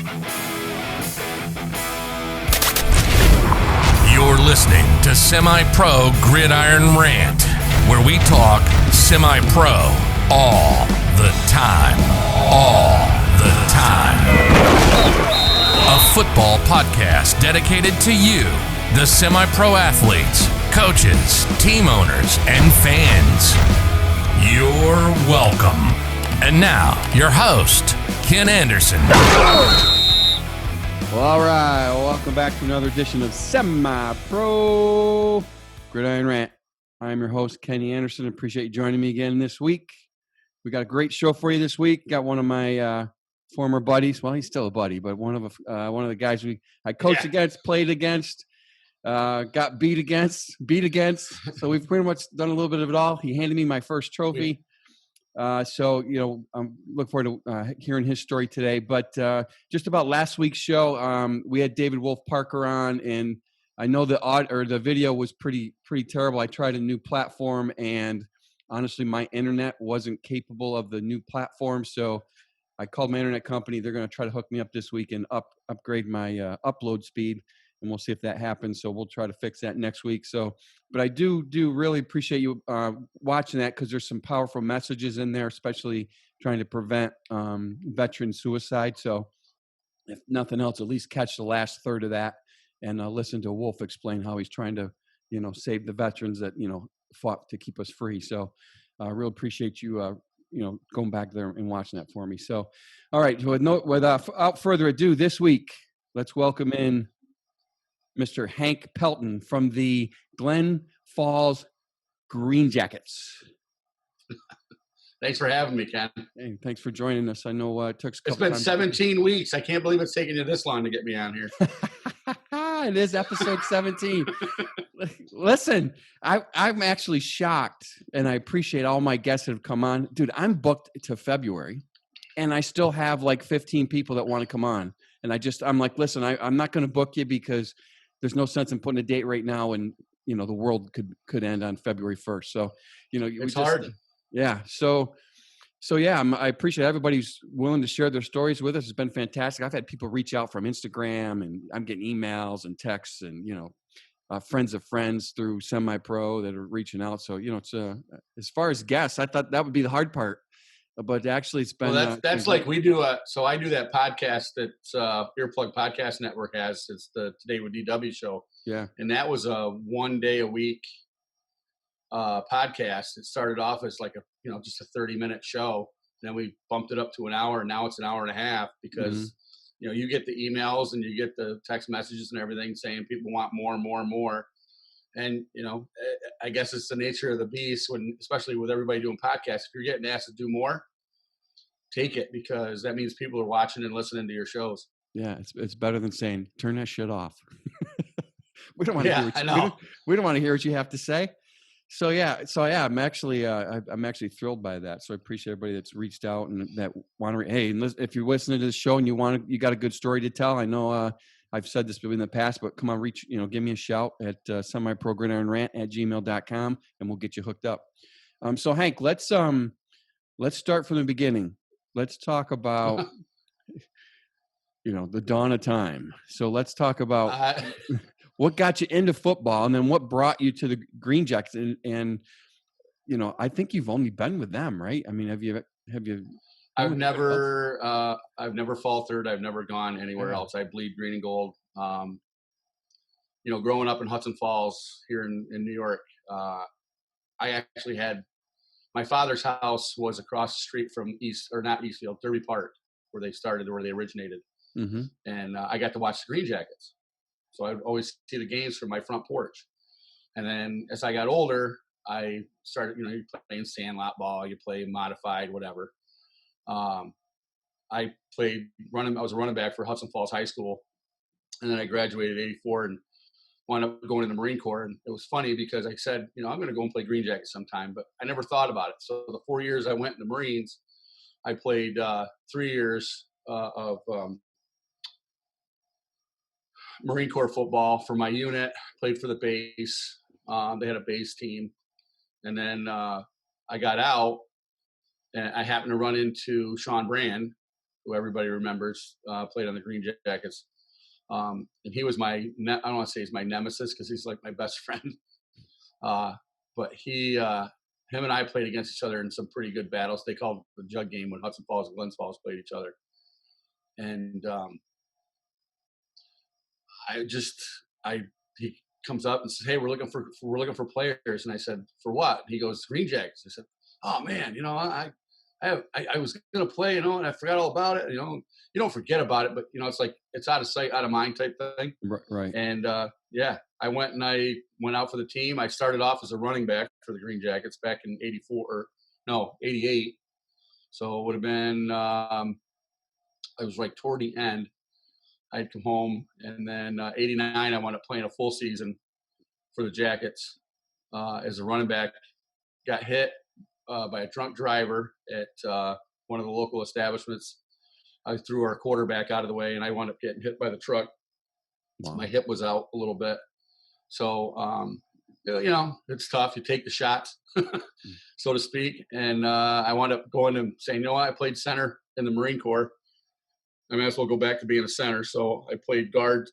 You're listening to Semi-Pro Gridiron Rant, where we talk semi-pro all the time. All the time. A football podcast dedicated to you, the semi-pro athletes, coaches, team owners, and fans. You're welcome. And now, your host, Ken Anderson. Well, all right. Welcome back to another edition of Semi-Pro Gridiron Rant. I'm your host, Kenny Anderson. Appreciate you joining me again this week. We got a great show for you this week. Got one of my former buddies. Well, he's still a buddy, but one of the guys I coached against, played against, got beat against. So we've pretty much done a little bit of it all. He handed me my first trophy. So, I'm looking forward to hearing his story today. But just about last week's show, we had David Wolf Parker on, and I know the video was pretty terrible. I tried a new platform, and honestly, my internet wasn't capable of the new platform. So I called my internet company. They're going to try to hook me up this week and upgrade my upload speed, and we'll see if that happens. So we'll try to fix that next week. So, but I do really appreciate you watching that, because there's some powerful messages in there, especially trying to prevent veteran suicide. So if nothing else, at least catch the last third of that and listen to Wolf explain how he's trying to, save the veterans that, fought to keep us free. So I really appreciate you, going back there and watching that for me. So, all right, without further ado, this week, let's welcome in Mr. Hank Pelton from the Glens Falls Greenjackets. Thanks for having me, Ken. Hey, thanks for joining us. I know it took a couple It's been 17 weeks. I can't believe it's taken you this long to get me on here. It is episode 17. Listen, I'm actually shocked, and I appreciate all my guests that have come on. Dude, I'm booked to February, and I still have like 15 people that want to come on. And I'm like, listen, I'm not going to book you because there's no sense in putting a date right now, and the world could end on February 1st. So it's hard. Yeah. So yeah, I appreciate everybody who's willing to share their stories with us. It's been fantastic. I've had people reach out from Instagram, and I'm getting emails and texts, and friends of friends through Semi-Pro that are reaching out. So it's as far as guests, I thought that would be the hard part. But actually, it's been. Well, that's like we do. So I do that podcast that Earplug Podcast Network has. It's the Today with DW show. Yeah. And that was a 1 day a week podcast. It started off as like just a 30-minute show. Then we bumped it up to an hour, and now it's an hour and a half because you get the emails and you get the text messages and everything saying people want more and more and more. And, I guess it's the nature of the beast especially with everybody doing podcasts, if you're getting asked to do more, take it, because that means people are watching and listening to your shows. Yeah. It's better than saying, turn that shit off. We don't want to hear we don't want to hear what you have to say. So I'm actually thrilled by that. So I appreciate everybody that's reached out and that want to, hey, if you're listening to this show and you got a good story to tell, I know, I've said this in the past, but come on, give me a shout at Semi-Pro Gridiron Rant at gmail.com, and we'll get you hooked up. So Hank, let's start from the beginning. Let's talk about, the dawn of time. So let's talk about what got you into football, and then what brought you to the Greenjackets. And I think you've only been with them, right? I mean, have you? I've never faltered. I've never gone anywhere else. I bleed green and gold. Growing up in Hudson Falls here in New York, I actually had my father's house was across the street from Derby Park, where they originated. Mm-hmm. And I got to watch the Greenjackets. So I'd always see the games from my front porch. And then as I got older, I started, you play in sandlot ball, you play modified, whatever. I was a running back for Hudson Falls High School, and then I graduated in '84 and wound up going to the Marine Corps. And it was funny because I said, I'm going to go and play Greenjackets sometime, but I never thought about it. So the 4 years I went in the Marines, I played 3 years of Marine Corps football for my unit, played for the base. They had a base team. And then I got out, and I happened to run into Sean Brand, who everybody remembers, played on the Green Jackets. And he was I don't want to say he's my nemesis because he's like my best friend. But him and I played against each other in some pretty good battles. They called the jug game when Hudson Falls and Glens Falls played each other. And he comes up and says, "Hey, we're looking for players." And I said, "For what?" He goes, "Green Jackets." I said, "Oh man, I was going to play, and I forgot all about it. You don't forget about it, but it's like it's out of sight, out of mind type thing." Right. And I went out for the team. I started off as a running back for the Green Jackets back in 88. So it would have been, I was like toward the end. I'd come home, and then 89, I wound up playing a full season for the Jackets as a running back. Got hit by a drunk driver at one of the local establishments. I threw our quarterback out of the way, and I wound up getting hit by the truck. Wow. My hip was out a little bit. So, it's tough. You take the shots, so to speak. And I wound up going and saying, I played center in the Marine Corps. I may as well go back to being a center. So I played guard.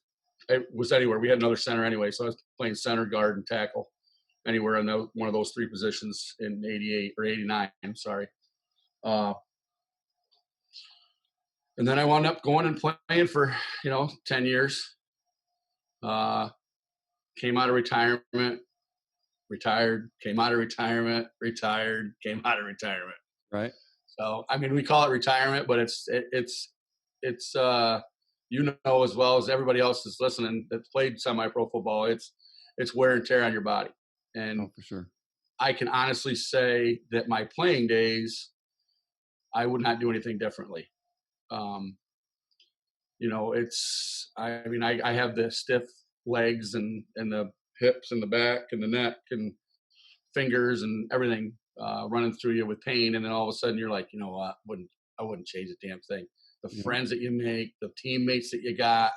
I was anywhere. We had another center anyway. So I was playing center, guard, and tackle anywhere in one of those three positions in 88 or 89. I'm sorry. And then I wound up going and playing for, 10 years. Came out of retirement, retired, came out of retirement, retired, came out of retirement. Right. So, we call it retirement, but it's as well as everybody else is listening that's played semi-pro football, it's wear and tear on your body. And for sure, I can honestly say that my playing days, I would not do anything differently. I have the stiff legs and the hips and the back and the neck and fingers and everything running through you with pain. And then all of a sudden you're like, what? I wouldn't change a damn thing. The friends that you make, the teammates that you got.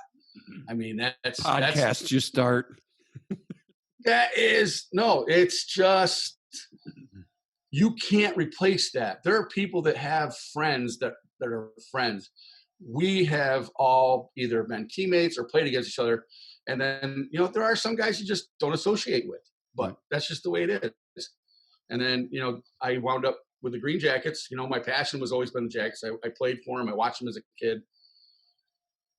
Podcast you start. It's just, you can't replace that. There are people that have friends that are friends. We have all either been teammates or played against each other. And then, there are some guys you just don't associate with, but that's just the way it is. And then, I wound up with the Green Jackets. My passion was always been the Jackets. I played for them. I watched them as a kid.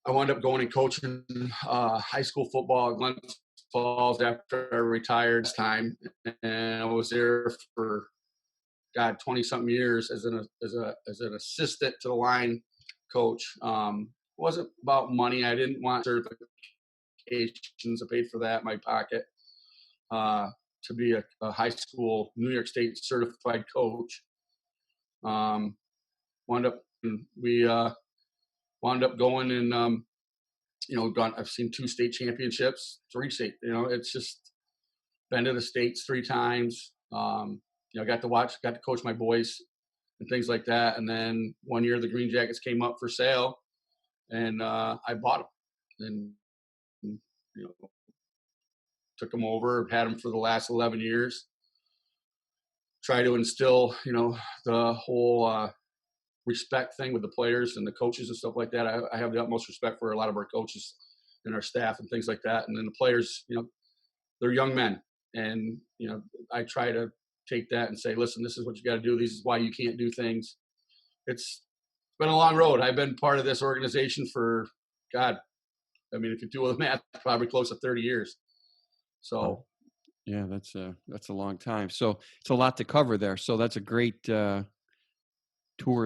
I wound up going and coaching high school football at Glens Falls after I retired this time. And I was there for, 20-something years as an assistant to the line coach. It wasn't about money. I didn't want certifications. I paid for that in my pocket to be a high school New York State certified coach. Wound up going and I've seen 2 state championships, 3 state. It's just been to the States 3 times. Got to coach my boys and things like that. And then one year the Green Jackets came up for sale, and I bought them. And took them over, had them for the last 11 years. Try to instill, the whole respect thing with the players and the coaches and stuff like that. I have the utmost respect for a lot of our coaches and our staff and things like that. And then the players, they're young men. And, I try to take that and say, listen, this is what you got to do. This is why you can't do things. It's been a long road. I've been part of this organization for, if you do all the math, probably close to 30 years. So, yeah, that's a long time. So it's a lot to cover there. So that's a great tour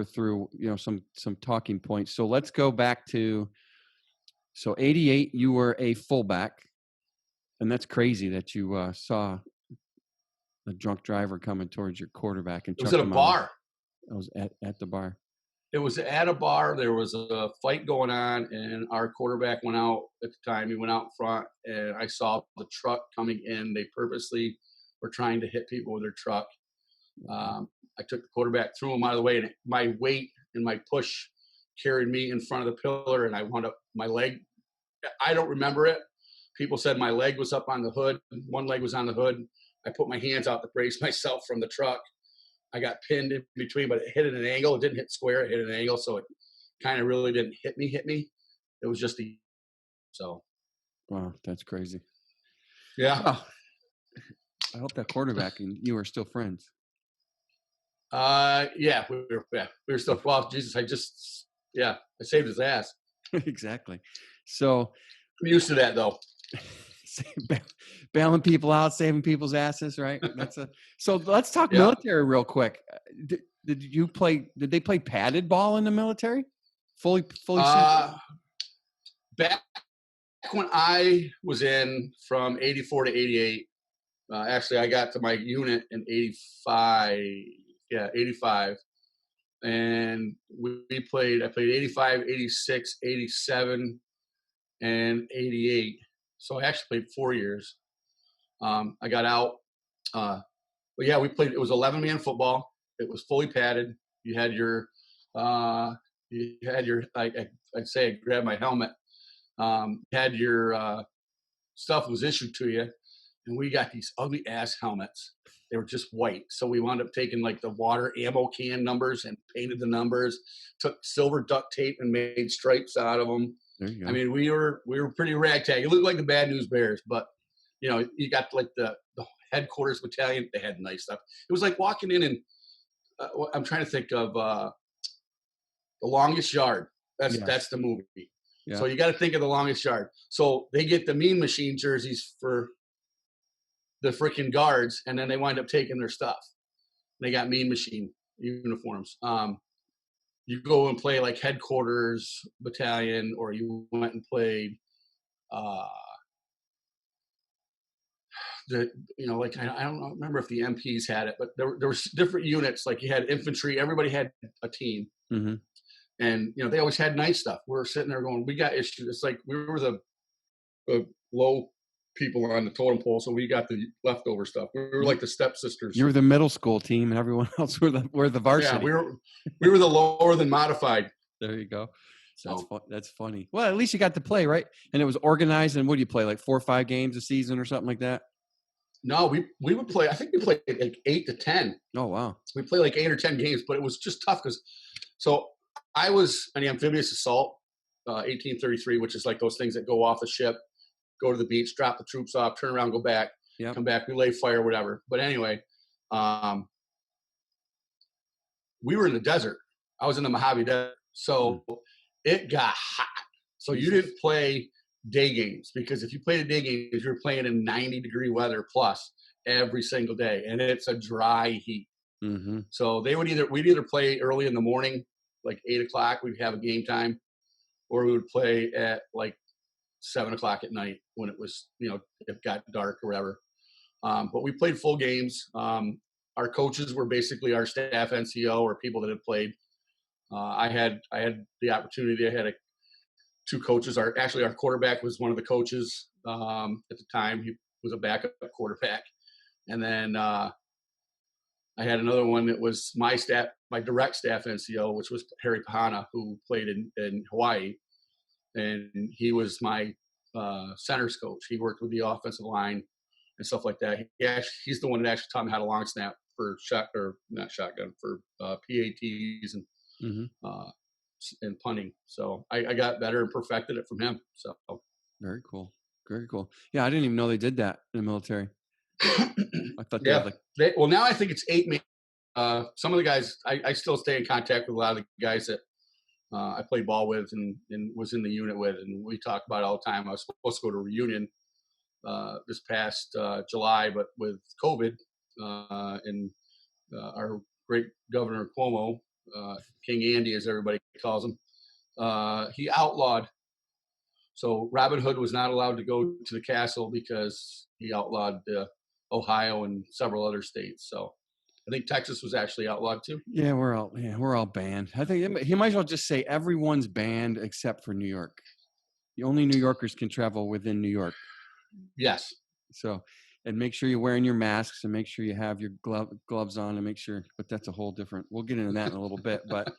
through, some talking points. So let's go back to, 88, you were a fullback, and that's crazy that you saw a drunk driver coming towards your quarterback and it was at a bar. I was at the bar. It was at a bar. There was a fight going on, and our quarterback went out at the time. He went out in front, and I saw the truck coming in. They purposely were trying to hit people with their truck. I took the quarterback, threw him out of the way, and my weight and my push carried me in front of the pillar, and I wound up my leg. I don't remember it. People said my leg was up on the hood. One leg was on the hood. I put my hands out to brace myself from the truck. I got pinned in between, but it hit at an angle. It didn't hit square. It hit at an angle, so it kind of really didn't hit me. It was just so. Wow, that's crazy. Yeah. Well, I hope that quarterback and you are still friends. Yeah, we were still. Well, Jesus, I saved his ass. Exactly. So I'm used to that though. bailing people out, saving people's asses, right? So let's talk military real quick. Did they play padded ball in the military? Fully Back when I was in from 84 to 88, actually I got to my unit in 85. Yeah, 85. And I played 85, 86, 87, and 88. So I actually played 4 years. I got out. But yeah, we played. It was 11-man football. It was fully padded. You had your. I'd say I grabbed my helmet. Had your stuff was issued to you, and we got these ugly ass helmets. They were just white. So we wound up taking like the water ammo can numbers and painted the numbers. Took silver duct tape and made stripes out of them. There you go. I mean, we were pretty ragtag. It looked like the Bad News Bears, but you know, you got like the headquarters battalion. They had nice stuff. It was like walking in and I'm trying to think of The Longest Yard. That's the movie. Yeah. So you got to think of The Longest Yard. So they get the Mean Machine jerseys for the freaking guards, and then they wind up taking their stuff. They got Mean Machine uniforms. You go and play like headquarters battalion, or you went and played I don't remember if the MPs had it, but there were different units. Like you had infantry, everybody had a team. Mm-hmm. And, you know, they always had nice stuff. We were sitting there going, we got issues. It's like we were the low people on the totem pole, so we got the leftover stuff. We were like the stepsisters. You were the middle school team, and everyone else were the varsity. Yeah, we were the lower than modified. There you go. That's funny. Well, at least you got to play, right? And it was organized. And what do you play, like 4 or 5 games a season or something like that? No, we would play. I think we played like 8 to 10. Oh wow. We played like 8 or 10 games, but it was just tough because. So I was an amphibious assault, 1833, which is like those things that go off the ship, go to the beach, drop the troops off, turn around, go back, come back, relay fire, whatever. But anyway, we were in the desert. I was in the Mojave Desert, so it got hot. So you didn't play day games, because if you played a day game, you're playing in 90-degree weather plus every single day, and it's a dry heat. Mm-hmm. So we'd either play early in the morning, like 8 o'clock, we'd have a game time, or we would play at like 7 o'clock at night when it was, you know, it got dark or whatever. But we played full games. Our coaches were basically our staff NCO or people that had played. I had the opportunity. I had 2 coaches. Our quarterback was one of the coaches at the time. He was a backup quarterback, and then I had another one that was my direct staff NCO, which was Harry Pahana, who played in Hawaii, and he was my centers coach. He worked with the offensive line and stuff like that. He's the one that actually taught me how to long snap for PATs and punting. So I got better and perfected it from him. So very cool. Very cool. Yeah, I didn't even know they did that in the military. I thought well, now I think it's 8 men. Some of the guys I still stay in contact with a lot of the guys that I played ball with and was in the unit with, and we talk about it all the time. I was supposed to go to a reunion this past July, but with COVID and our great Governor Cuomo, King Andy, as everybody calls him, he outlawed. So Robin Hood was not allowed to go to the castle because he outlawed Ohio and several other states. So I think Texas was actually outlawed too. Yeah, we're all banned. I think he might as well just say everyone's banned except for New York. The only New Yorkers can travel within New York. Yes. So, and make sure you're wearing your masks and make sure you have your gloves on and make sure, but that's a whole different, we'll get into that in a little bit, but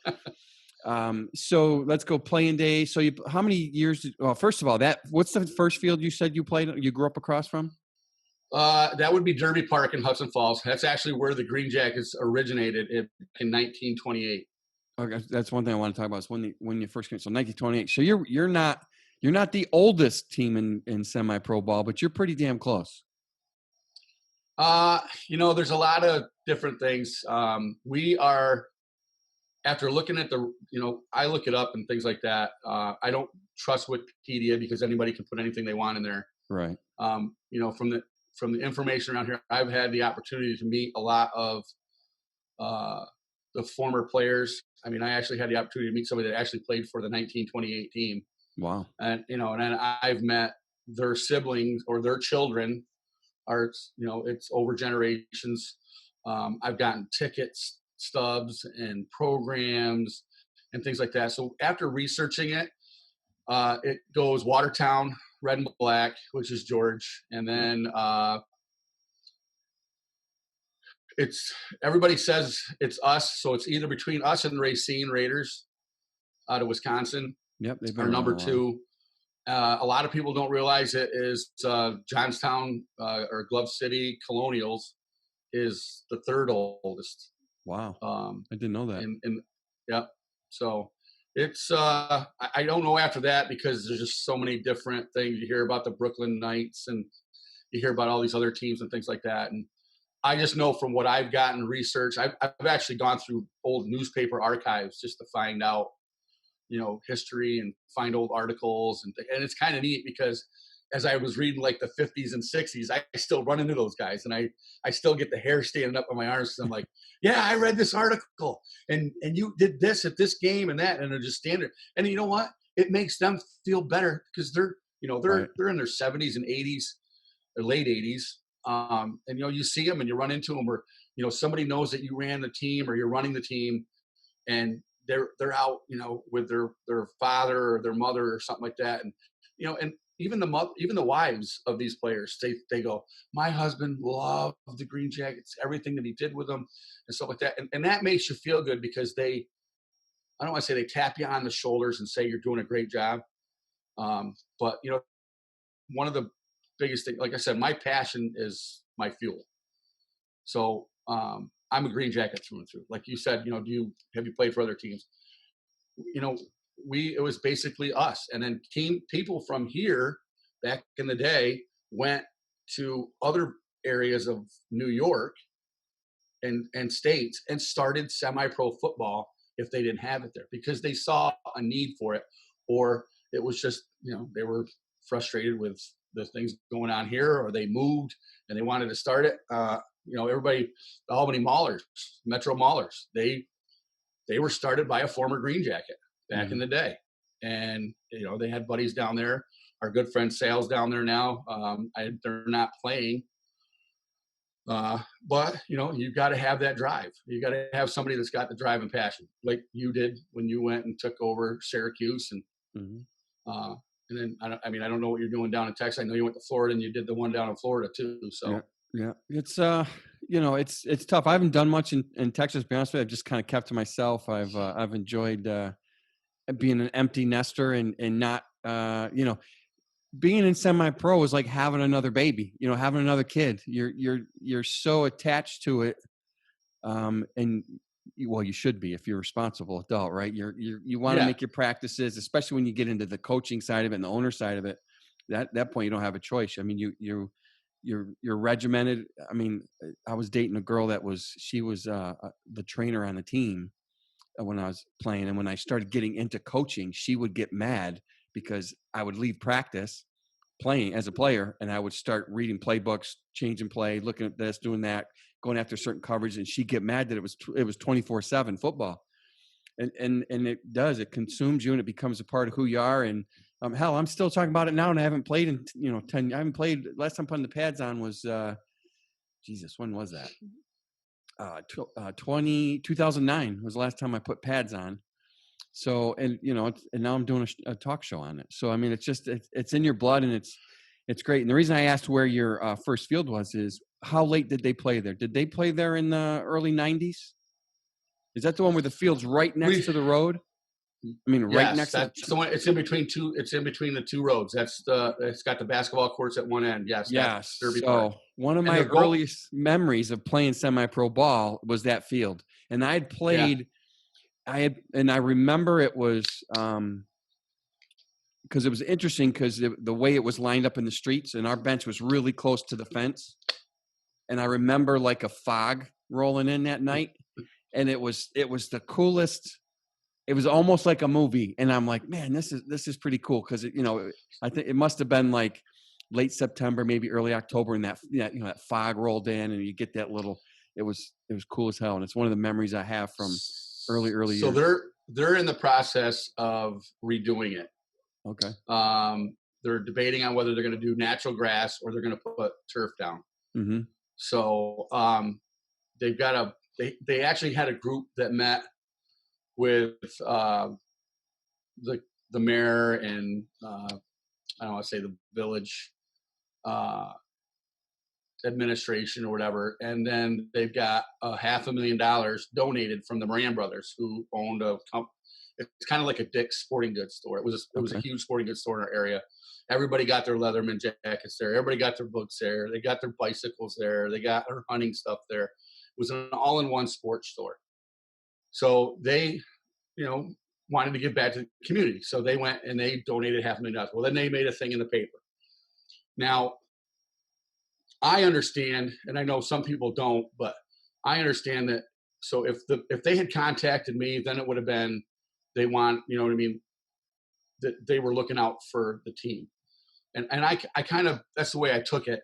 so let's go playing day. So how many years first of all, what's the first field you said you grew up across from? That would be Derby Park in Hudson Falls. That's actually where the Greenjackets originated in 1928. Okay, that's one thing I want to talk about is when you first came. So 1928. So you're not the oldest team in semi-pro ball, but you're pretty damn close. There's a lot of different things. We are, after looking at I look it up and things like that. I don't trust Wikipedia because anybody can put anything they want in there. Right. From the information around here, I've had the opportunity to meet a lot of the former players. I mean, I actually had the opportunity to meet somebody that actually played for the 1928 team. Wow. And then I've met their siblings or their children. It's over generations. I've gotten tickets, stubs, and programs and things like that. So after researching it, it goes Watertown, Red and Black, which is George, and then everybody says it's us, so it's either between us and the Racine Raiders out of Wisconsin. Yep, they've been our number around a two. A lot of people don't realize it is Johnstown or Glove City Colonials is the third oldest. Wow. I didn't know that. Yep. So it's I don't know after that because there's just so many different things. You hear about the Brooklyn Knights and you hear about all these other teams and things like that. And I just know from what I've gotten research, I've actually gone through old newspaper archives just to find out, history and find old articles. And it's kind of neat because as I was reading like the 50s and 60s, I still run into those guys and I still get the hair standing up on my arms. I'm like, yeah, I read this article and you did this at this game and that, and they're just standing. And you know what? It makes them feel better because they're in their 70s and 80s or late 80s. And you see them and you run into them, or somebody knows that you ran the team or you're running the team, and they're out with their father or their mother or something like that, and and even the wives of these players, they go, my husband loved the Greenjackets, everything that he did with them and stuff like that, and that makes you feel good because I don't want to say they tap you on the shoulders and say you're doing a great job, but one of the biggest thing, like I said, my passion is my fuel. So I'm a Green Jacket through and through. Like you said, have you played for other teams? It was basically us, and then people from here back in the day went to other areas of New York and states and started semi-pro football if they didn't have it there because they saw a need for it, or it was just they were frustrated with the things going on here, or they moved and they wanted to start it. Everybody, the Albany Maulers, Metro Maulers, they were started by a former Green Jacket back in the day. And, they had buddies down there. Our good friend Sal's down there now. They're not playing. But, you've got to have that drive. You got to have somebody that's got the drive and passion like you did when you went and took over Syracuse. And, and then, I don't know what you're doing down in Texas. I know you went to Florida and you did the one down in Florida too. So yeah. It's, it's tough. I haven't done much in Texas, to be honest with you. I've just kind of kept to myself. I've enjoyed being an empty nester and not, being in semi-pro is like having another baby, having another kid. You're so attached to it. You should be if you're a responsible adult, right? You want to make your practices, especially when you get into the coaching side of it and the owner side of it. That point, you don't have a choice. I mean, you're regimented. I mean, I was dating a girl she was the trainer on the team when I was playing, and when I started getting into coaching, she would get mad because I would leave practice playing as a player, and I would start reading playbooks, changing play, looking at this, doing that, going after certain coverage, and she'd get mad that it was 24/7 football, and it consumes you and it becomes a part of who you are. And hell, I'm still talking about it now, and I haven't played in 10. I haven't played. Last time putting the pads on was when was that? 2009 was the last time I put pads on. So, and now I'm doing a talk show on it. So, I mean, it's in your blood, and it's great. And the reason I asked where your first field was is how late did they play there? Did they play there in the early 90s? Is that the one where the field's right next to the road? I mean, right next to the one. It's in between the two roads. It's got the basketball courts at one end. Yes. So one of my earliest memories of playing semi-pro ball was that field. And I'd played I remember it was because it was interesting because the way it was lined up in the streets, and our bench was really close to the fence. And I remember like a fog rolling in that night, and it was the coolest. It was almost like a movie, and I'm like, man, this is pretty cool because I think it must have been like late September, maybe early October, and that fog rolled in, and you get that little. It was cool as hell, and it's one of the memories I have from early years. So they're in the process of redoing it. Okay. They're debating on whether they're going to do natural grass or they're going to put turf down. Mm-hmm. So they've got they actually had a group that met with the mayor and I don't want to say the village administration or whatever, and then they've got $500,000 donated from the Moran brothers, who owned a company. It's kind of like a Dick's Sporting Goods store. It was a huge sporting goods store in our area. Everybody got their Leatherman jackets there. Everybody got their books there. They got their bicycles there. They got their hunting stuff there. It was an all-in-one sports store. So they, wanted to give back to the community. So they went and they donated $500,000. Well, then they made a thing in the paper. Now, I understand, and I know some people don't, but I understand that. So if they had contacted me, then it would have been, they want, that they were looking out for the team. And I kind of, that's the way I took it.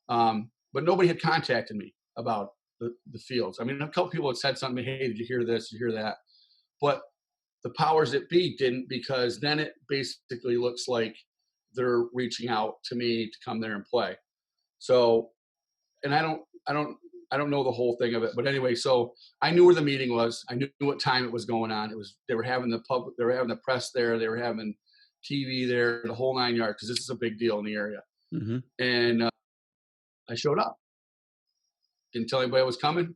But nobody had contacted me about the fields. I mean, a couple people had said something, hey, did you hear this? Did you hear that? But the powers that be didn't, because then it basically looks like they're reaching out to me to come there and play. So, and I don't know the whole thing of it, but anyway, so I knew where the meeting was. I knew what time it was going on. They were having the press there. They were having TV there, the whole 9 yards, because this is a big deal in the area. Mm-hmm. And I showed up. Didn't tell anybody I was coming.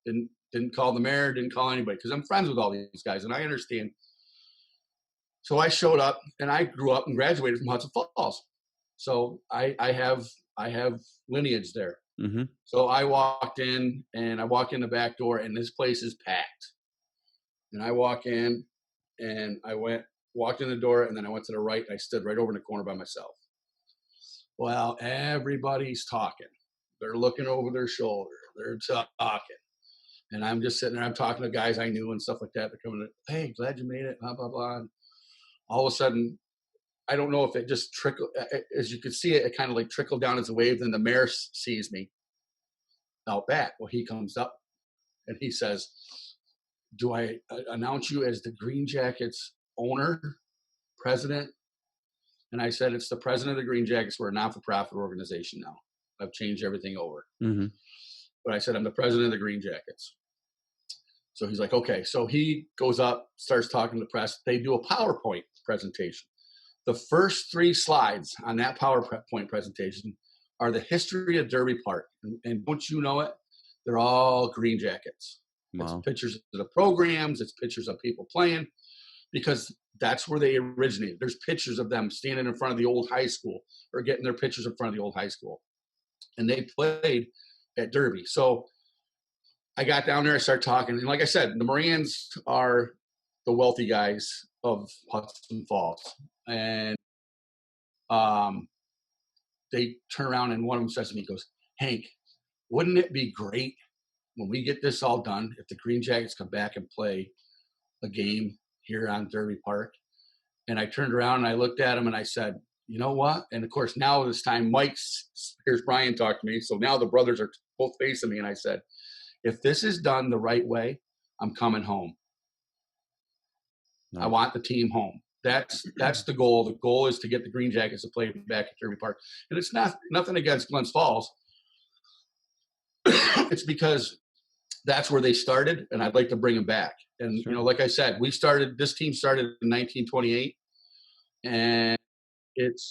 Didn't call the mayor. Didn't call anybody, because I'm friends with all these guys and I understand. So I showed up, and I grew up and graduated from Hudson Falls. So I have lineage there. Mm-hmm. So I walked in the back door, and this place is packed. And I walk in, and walked in the door, and then I went to the right. I stood right over in the corner by myself. Well, everybody's talking. They're looking over their shoulder. They're talking. And I'm just sitting there. I'm talking to guys I knew and stuff like that. They're coming in, hey, glad you made it, blah, blah, blah. And all of a sudden, I don't know if it just trickled. As you could see it kind of like trickled down as a wave. Then the mayor sees me out back. Well, he comes up and he says, do I announce you as the Greenjackets owner, president? And I said, it's the president of the Greenjackets. We're a not-for-profit organization now. I've changed everything over. Mm-hmm. But I said, I'm the president of the Greenjackets. So he's like, okay. So he goes up, starts talking to the press. They do a PowerPoint presentation. The first 3 slides on that PowerPoint presentation are the history of Derby Park. And don't you know it? They're all Greenjackets. Wow. It's pictures of the programs. It's pictures of people playing, because that's where they originated. There's pictures of them standing in front of the old high school, or getting their pictures in front of the old high school. And they played at Derby. So I got down there, I started talking. And like I said, the Morans are the wealthy guys of Hudson Falls. And they turn around, and one of them says to me, he goes, Hank, wouldn't it be great when we get this all done, if the Greenjackets come back and play a game here on Derby Park? And I turned around and I looked at him and I said, you know what? And of course, now this time, here's Brian talk to me. So now the brothers are both facing me. And I said, if this is done the right way, I'm coming home. Nice. I want the team home. That's the goal. The goal is to get the Greenjackets to play back at Derby Park. And it's nothing against Glens Falls. It's because that's where they started, and I'd like to bring them back. And, sure. Like I said, this team started in 1928, and it's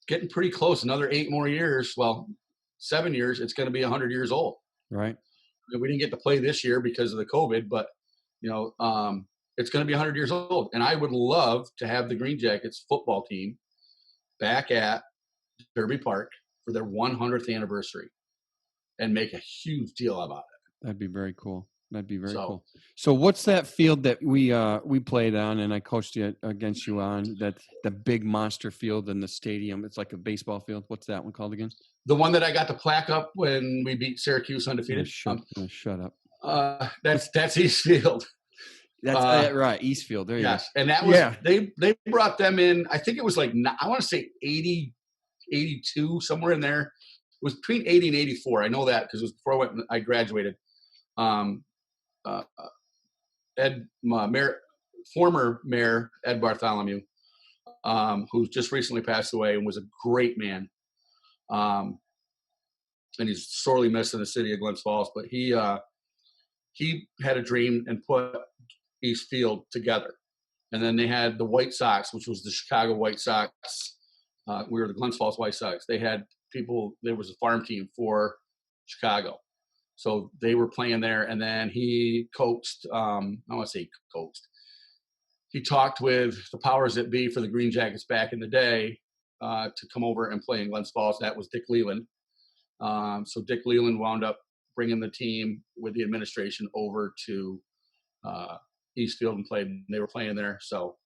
getting pretty close. Another 8 more years, 7 years, it's going to be 100 years old. Right. We didn't get to play this year because of the COVID, but, it's going to be 100 years old. And I would love to have the Greenjackets football team back at Derby Park for their 100th anniversary and make a huge deal about it. That'd be very cool. That'd be very So- cool. So what's that field that we played on and I coached you against you on, that the big monster field in the stadium? It's like a baseball field. What's that one called again? The one that I got the plaque up when we beat Syracuse undefeated. Shut up. That's East Field. That's right. Eastfield. There you Yes. And that was, Yeah. they brought them in, I think it was like, I want to say 80, 82, somewhere in there. It was between 80 and 84. I know that because it was before I graduated. Former mayor Ed Bartholomew, who just recently passed away and was a great man. And he's sorely missed in the city of Glens Falls, but he had a dream and put East Field together. And then they had the White Sox, which was the Chicago White Sox. We were the Glens Falls White Sox. They had people, there was a farm team for Chicago. So they were playing there. And then he coached, he talked with the powers that be for the Greenjackets back in the day to come over and play in Glens Falls. That was Dick Leland. So Dick Leland wound up bringing the team with the administration over to East Field and played. And they were playing there. So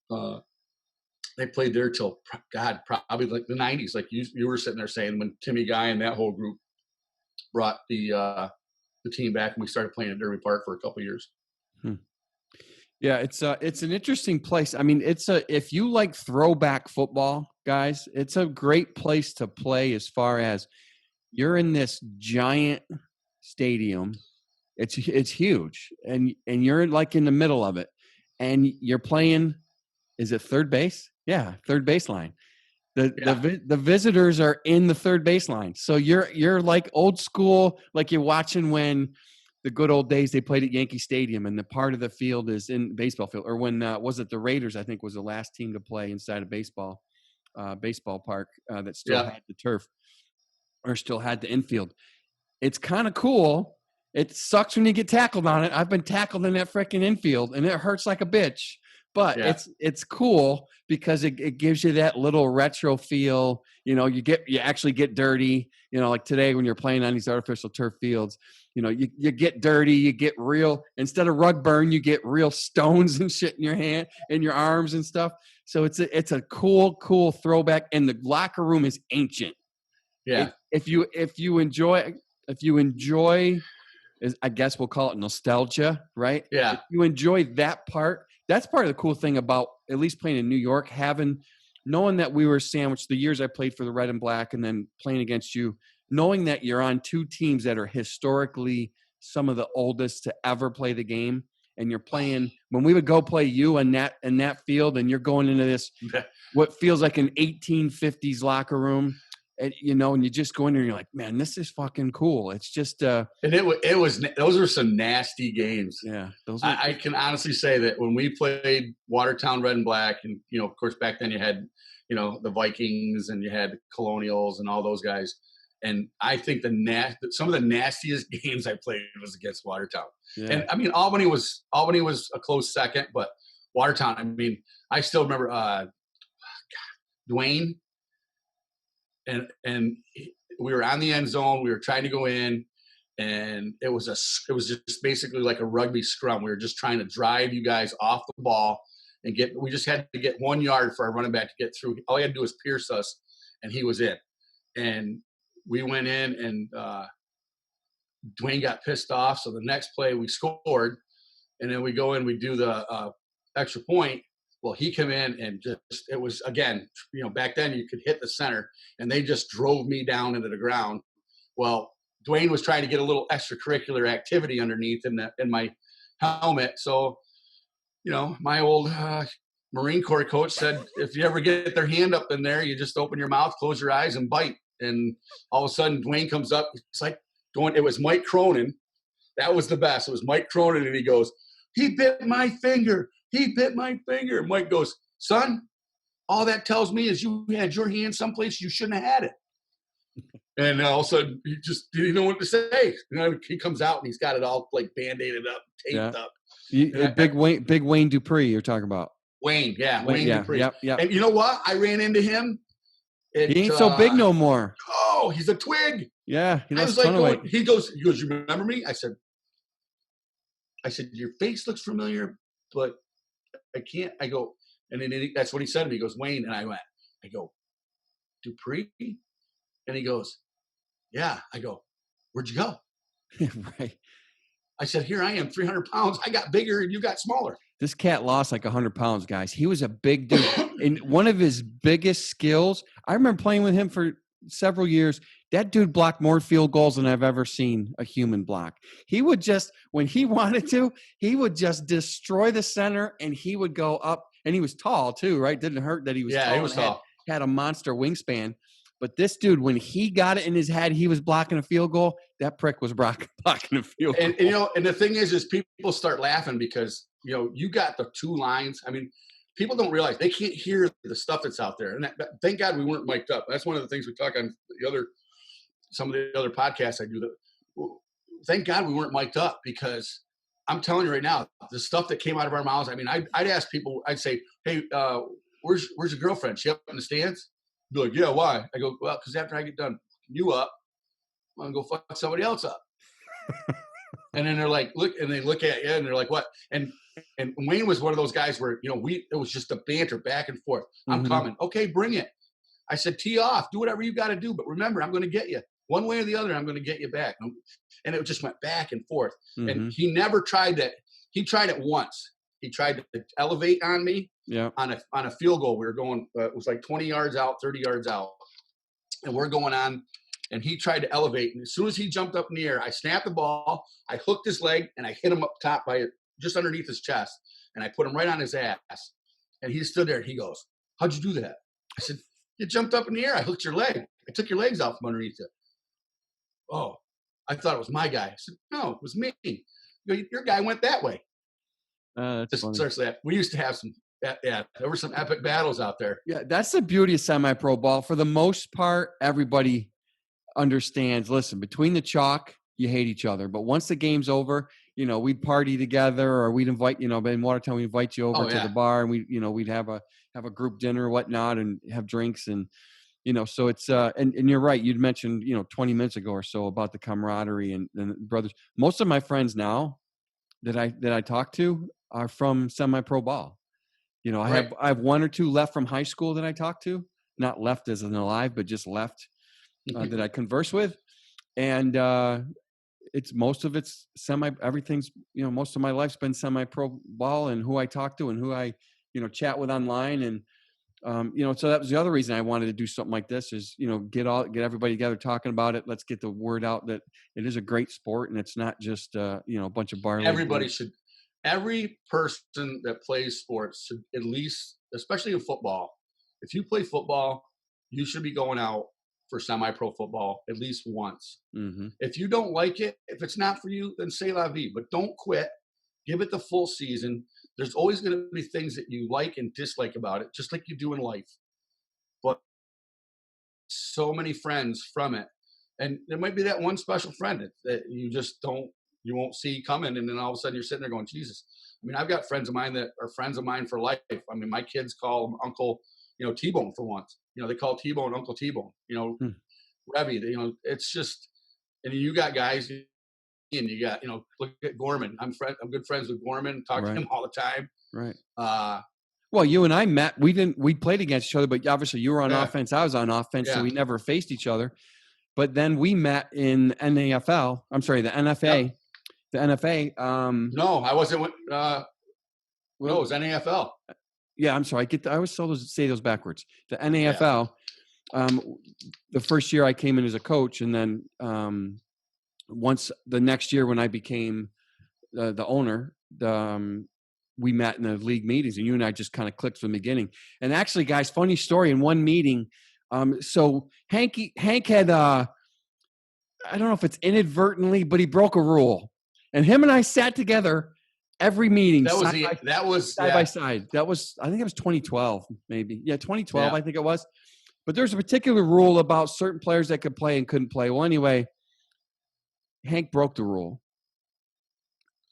they played there till, God, probably like the 90s. Like you were sitting there saying, when Timmy Guy and that whole group brought the team back and we started playing at Derby Park for a couple of years. Yeah, it's an interesting place. I mean, if you like throwback football, guys, it's a great place to play. As far as you're in this giant stadium, it's huge, and you're like in the middle of it, and you're playing. Is it third base? Yeah, third baseline. The visitors are in the third baseline, so you're like old school, like you're watching when the good old days they played at Yankee Stadium, and the part of the field is in baseball field. Or when was it the Raiders? I think was the last team to play inside a baseball park that still had the turf or still had the infield. It's kind of cool. It sucks when you get tackled on it. I've been tackled in that freaking infield, and it hurts like a bitch. But it's cool because it gives you that little retro feel. You know, you actually get dirty. You know, like today when you're playing on these artificial turf fields, you know, you get dirty, you get real, instead of rug burn, you get real stones and shit in your hand, in your arms and stuff. So it's a cool throwback, and the locker room is ancient. Yeah. If you enjoy, I guess we'll call it nostalgia, right? Yeah. If you enjoy that part, that's part of the cool thing about at least playing in New York, knowing that we were sandwiched the years I played for the Red and Black and then playing against you, knowing that you're on two teams that are historically some of the oldest to ever play the game, and you're playing when we would go play you in that field, and you're going into this what feels like an 1850s locker room, and you know, and you just go in there and you're like, man, this is fucking cool. It's just and it was those were some nasty games. Yeah, I can honestly say that when we played Watertown Red and Black, and you know, of course, back then you had, you know, the Vikings and you had the Colonials and all those guys. And I think some of the nastiest games I played was against Watertown. Yeah. And I mean, Albany was a close second, but Watertown, I mean, I still remember Dwayne, and we were on the end zone. We were trying to go in, and it was just basically like a rugby scrum. We were just trying to drive you guys off the ball and we just had to get 1 yard for our running back to get through. All he had to do was pierce us, and he was in. And we went in, and Dwayne got pissed off. So the next play we scored, and then we go in, we do the extra point. Well, he came in and it was, again, you know, back then you could hit the center, and they just drove me down into the ground. Well, Dwayne was trying to get a little extracurricular activity underneath in my helmet. So, you know, my old Marine Corps coach said, if you ever get their hand up in there, you just open your mouth, close your eyes, and bite. And all of a sudden, Dwayne comes up. It's like it was Mike Cronin. That was the best. It was Mike Cronin, and he goes, he bit my finger. He bit my finger. And Mike goes, son, all that tells me is you had your hand someplace you shouldn't have had it. And all of a sudden, he just didn't know what to say. You know, he comes out, and he's got it all like Band-Aided up, taped up. Big Wayne Dupree you're talking about. Wayne Dupree. Yep. And you know what? I ran into him. He ain't so big no more. Oh, he's a twig. Yeah, I was like, he goes, you remember me? I said, I said, your face looks familiar, but I can't. I go, and then that's what he said to me. He goes, Wayne, and I go, Dupree? And he goes, yeah. I go, where'd you go? Right. I said, here I am, 300 pounds. I got bigger and you got smaller. This cat lost like 100 pounds, guys. He was a big dude. And one of his biggest skills, I remember playing with him for several years. That dude blocked more field goals than I've ever seen a human block. He would just, when he wanted to, he would just destroy the center, and he would go up. And he was tall too, right? Didn't hurt that he was tall. Yeah, he was tall. Had a monster wingspan. But this dude, when he got it in his head, he was blocking a field goal. That prick was blocking a field goal. And and the thing is people start laughing because, you got the two lines. I mean, people don't realize they can't hear the stuff that's out there. And thank God we weren't mic'd up. That's one of the things we talk on some of the other podcasts I do. Thank God we weren't mic'd up, because I'm telling you right now, the stuff that came out of our mouths. I mean, I'd ask people, I'd say, hey, where's your girlfriend? She up in the stands? Be like, yeah, why? I go, well, because after I get done you up, I'm going to go fuck somebody else up. And then they're like, look at you and they're like, what? And Wayne was one of those guys where, it was just a banter back and forth. I'm coming. Okay, bring it. I said, tee off, do whatever you got to do. But remember, I'm going to get you one way or the other. I'm going to get you back. And it just went back and forth. And he never tried that. He tried it once. He tried to elevate on me. Yeah. On a field goal. We were going, it was like 20 yards out, 30 yards out. And we're going on, and he tried to elevate. And as soon as he jumped up in the air, I snapped the ball, I hooked his leg, and I hit him up top just underneath his chest. And I put him right on his ass. And he stood there and he goes, how'd you do that? I said, you jumped up in the air. I hooked your leg. I took your legs out from underneath you. Oh, I thought it was my guy. I said, no, it was me. Your guy went that way. That's funny. We used to have some. Yeah, there were some epic battles out there. Yeah, that's the beauty of semi-pro ball. For the most part, everybody understands. Listen, between the chalk, you hate each other. But once the game's over, we'd party together, or we'd invite, in Watertown, we'd invite you over to the bar, and we'd have a group dinner or whatnot, and have drinks, and so it's and you're right. You'd mentioned 20 minutes ago or so about the camaraderie and brothers. Most of my friends now that I talk to are from semi-pro ball. I have one or two left from high school that I talk to, not left as an alive, but just left that I converse with. And most of everything's, most of my life's been semi-pro ball, and who I talk to and who I, chat with online. And, so that was the other reason I wanted to do something like this is, get everybody together talking about it. Let's get the word out that it is a great sport, and it's not just, a bunch of bar. Every person that plays sports should at least, especially in football, if you play football, you should be going out for semi-pro football at least once. Mm-hmm. If you don't like it, if it's not for you, then say la vie, but don't quit. Give it the full season. There's always going to be things that you like and dislike about it, just like you do in life. But so many friends from it. And there might be that one special friend that you just you won't see coming, and then all of a sudden you're sitting there going, Jesus. I mean, I've got friends of mine that are friends of mine for life. I mean, my kids call him Uncle, T-Bone for once. They call T-Bone Uncle T-Bone. Revy. It's just, and you got guys, and you got, look at Gorman. I'm good friends with Gorman. Talk to him all the time. Right. Well, you and I met. We played against each other, but obviously you were on offense. I was on offense, so we never faced each other. But then we met in NAFL. I'm sorry, the NFA. Yep. The NFA. No, I wasn't. No, it was NAFL. Yeah, I'm sorry. I always say those backwards. The NAFL. Yeah. The first year I came in as a coach, and then once the next year when I became the owner, we met in the league meetings, and you and I just kind of clicked from the beginning. And actually, guys, funny story. In one meeting, so Hank had I don't know if it's inadvertently, but he broke a rule. And him and I sat together every meeting. That was side by side. I think it was 2012, maybe. Yeah, 2012, I think it was. But there's a particular rule about certain players that could play and couldn't play. Well, anyway, Hank broke the rule.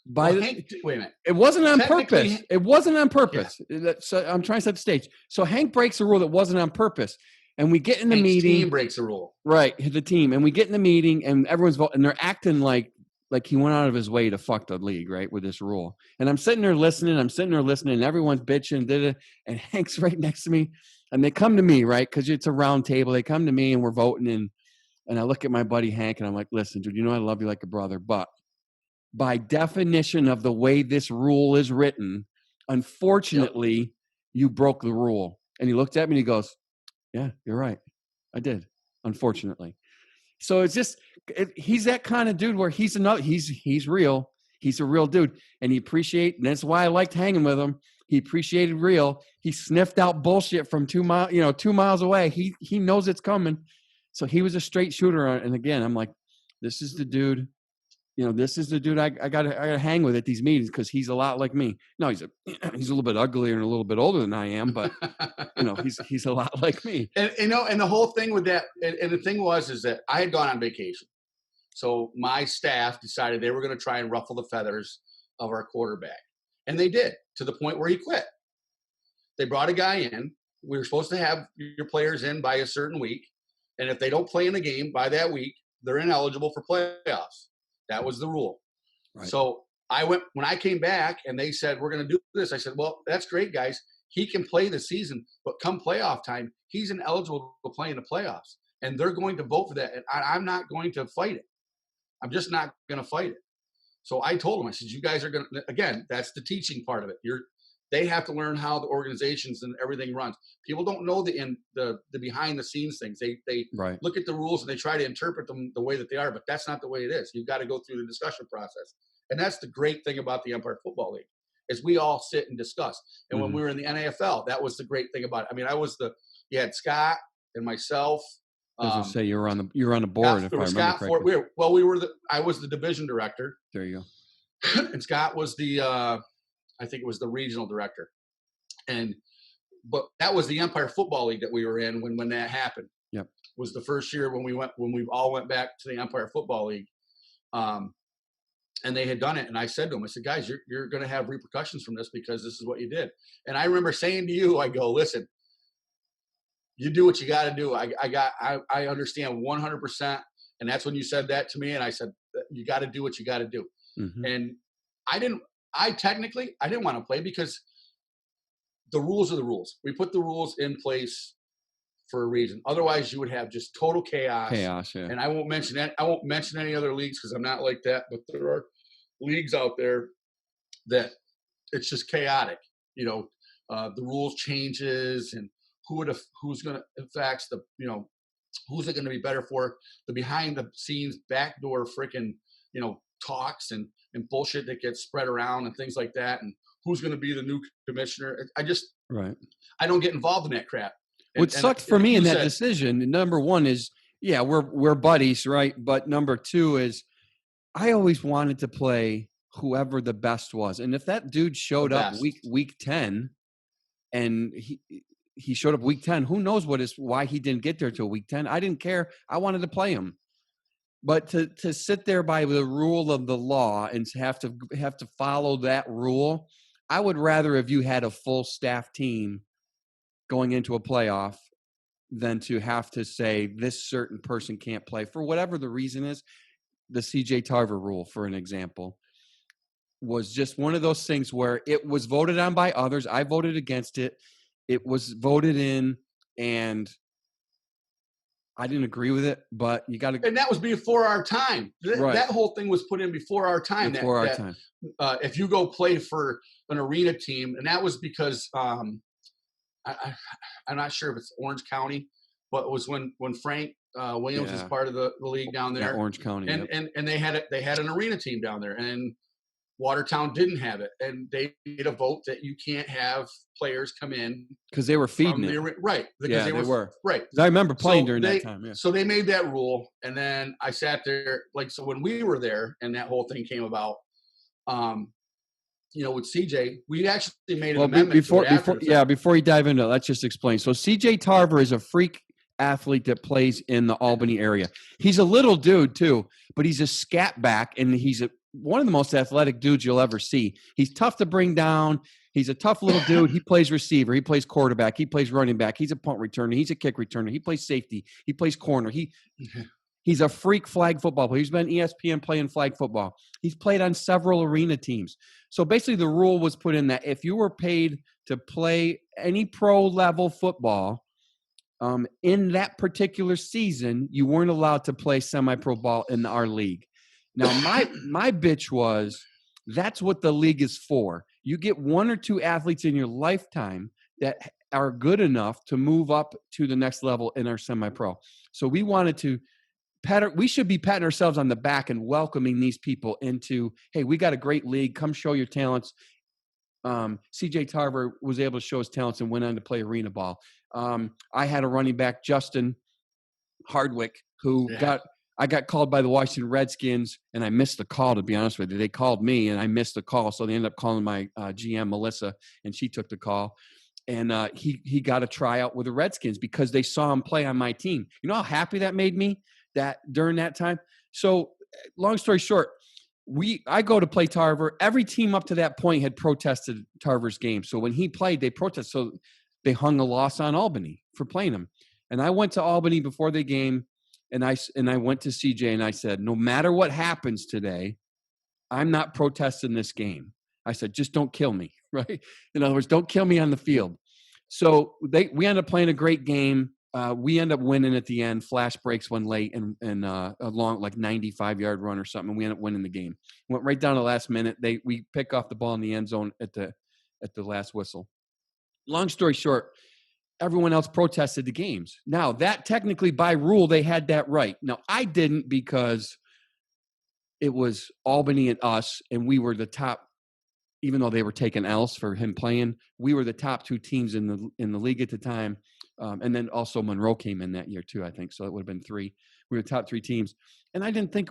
Wait a minute. It wasn't on purpose. It wasn't on purpose. Yeah. So I'm trying to set the stage. So Hank breaks a rule that wasn't on purpose. And we get in the meeting. The team breaks a rule. Right, the team. And we get in the meeting, and everyone's voting, and they're acting like like he went out of his way to fuck the league, right, with this rule. And I'm sitting there listening, and everyone's bitching, and Hank's right next to me. And they come to me, right, because it's a round table. They come to me, and we're voting, and I look at my buddy Hank, and I'm like, listen, dude, you know I love you like a brother, but by definition of the way this rule is written, unfortunately, you broke the rule. And he looked at me, and he goes, yeah, you're right. I did, unfortunately. So it's just, he's that kind of dude where he's real. He's a real dude. And and that's why I liked hanging with him. He appreciated real. He sniffed out bullshit from 2 miles away. He knows it's coming. So he was a straight shooter. And again, I'm like, this is the dude. This is the dude I gotta hang with at these meetings because he's a lot like me. No, he's a little bit uglier and a little bit older than I am, but he's a lot like me. And and the whole thing with that, and the thing is that I had gone on vacation, so my staff decided they were going to try and ruffle the feathers of our quarterback, and they did to the point where he quit. They brought a guy in. We were supposed to have your players in by a certain week, and if they don't play in the game by that week, they're ineligible for playoffs. That was the rule. Right. So when I came back and they said, we're going to do this, I said, well, that's great, guys. He can play the season, but come playoff time, he's ineligible to play in the playoffs. And they're going to vote for that. And I'm not going to fight it. I'm just not going to fight it. So I told them, I said, you guys are going to, again, that's the teaching part of it. They have to learn how the organizations and everything runs. People don't know the behind the scenes things. They right. look at the rules and they try to interpret them the way that they are, but that's not the way it is. You've got to go through the discussion process. And that's the great thing about the Empire Football League is we all sit and discuss. And when we were in the NAFL, that was the great thing about it. I mean, you had Scott and myself. I was going to say you were on the board. Scott, if I remember correctly. I was the division director. There you go. And Scott was I think it was the regional director. But that was the Empire Football League that we were in when that happened. Yep. Was the first year when we all went back to the Empire Football League. And they had done it. And I said to them, I said, guys, you're going to have repercussions from this because this is what you did. And I remember saying to you, I go, listen, you do what you got to do. I understand 100%. And that's when you said that to me. And I said, you got to do what you got to do. Mm-hmm. And I didn't want to play because the rules are the rules. We put the rules in place for a reason. Otherwise, you would have just total chaos. Chaos, yeah. And I won't mention any other leagues because I'm not like that. But there are leagues out there that it's just chaotic. The rules changes and who's going to affect who's it going to be better for, the behind the scenes backdoor freaking talks and bullshit that gets spread around and things like that, and who's going to be the new commissioner. I don't get involved in that crap. What sucked for me in that decision, number one is, yeah, we're buddies, right? But number two is I always wanted to play whoever the best was. And if that dude showed up week 10 and he showed up week 10, who knows why he didn't get there till week 10. I didn't care. I wanted to play him. But to sit there by the rule of the law and have to follow that rule, I would rather if you had a full staff team going into a playoff than to have to say this certain person can't play for whatever the reason is. The CJ Tarver rule, for an example, was just one of those things where it was voted on by others. I voted against it. It was voted in, and I didn't agree with it, but you got to. And that was before our time. Right. That whole thing was put in before our time. Time. If you go play for an arena team, and that was because I'm not sure if it's Orange County, but it was when Frank Williams was part of the league down there. Yeah, Orange County. And they had an arena team down there, and Watertown didn't have it, and they made a vote that you can't have players come in because they were feeding it. Right. Because they were. Right. I remember playing during that time. Yeah. So they made that rule, and then I sat there so when we were there and that whole thing came about, with CJ, we actually made an amendment. Before you dive into it, let's just explain. So CJ Tarver is a freak athlete that plays in the Albany area. He's a little dude too, but he's a scat back, and he's one of the most athletic dudes you'll ever see. He's tough to bring down. He's a tough little dude. He plays receiver. He plays quarterback. He plays running back. He's a punt returner. He's a kick returner. He plays safety. He plays corner. He's a freak flag football player. He's been ESPN playing flag football. He's played on several arena teams. So basically the rule was put in that if you were paid to play any pro level football in that particular season, you weren't allowed to play semi-pro ball in our league. Now, my bitch was, that's what the league is for. You get one or two athletes in your lifetime that are good enough to move up to the next level in our semi-pro. So we wanted to we should be patting ourselves on the back and welcoming these people into, hey, we got a great league. Come show your talents. CJ Tarver was able to show his talents and went on to play arena ball. I had a running back, Justin Hardwick, who I got called by the Washington Redskins, and I missed the call, to be honest with you. They called me, and I missed the call, so they ended up calling my GM, Melissa, and she took the call. And he got a tryout with the Redskins because they saw him play on my team. You know how happy that made me that during that time? So long story short, I go to play Tarver. Every team up to that point had protested Tarver's game. So when he played, they protested. So they hung a loss on Albany for playing him. And I went to Albany before the game, and I went to CJ and I said, no matter what happens today, I'm not protesting this game. I said, just don't kill me, right? In other words, don't kill me on the field. So we ended up playing a great game. We end up winning at the end. Flash breaks one late and a long, like 95-yard run or something. And we ended up winning the game. Went right down to the last minute. We pick off the ball in the end zone at the last whistle. Long story short, everyone else protested the games. Now, that technically by rule, they had that right. Now, I didn't because it was Albany and us, and we were the top. Even though they were taking L's for him playing, we were the top two teams in the league at the time. And then also Monroe came in that year too, I think. So it would have been three. We were the top three teams. And I didn't think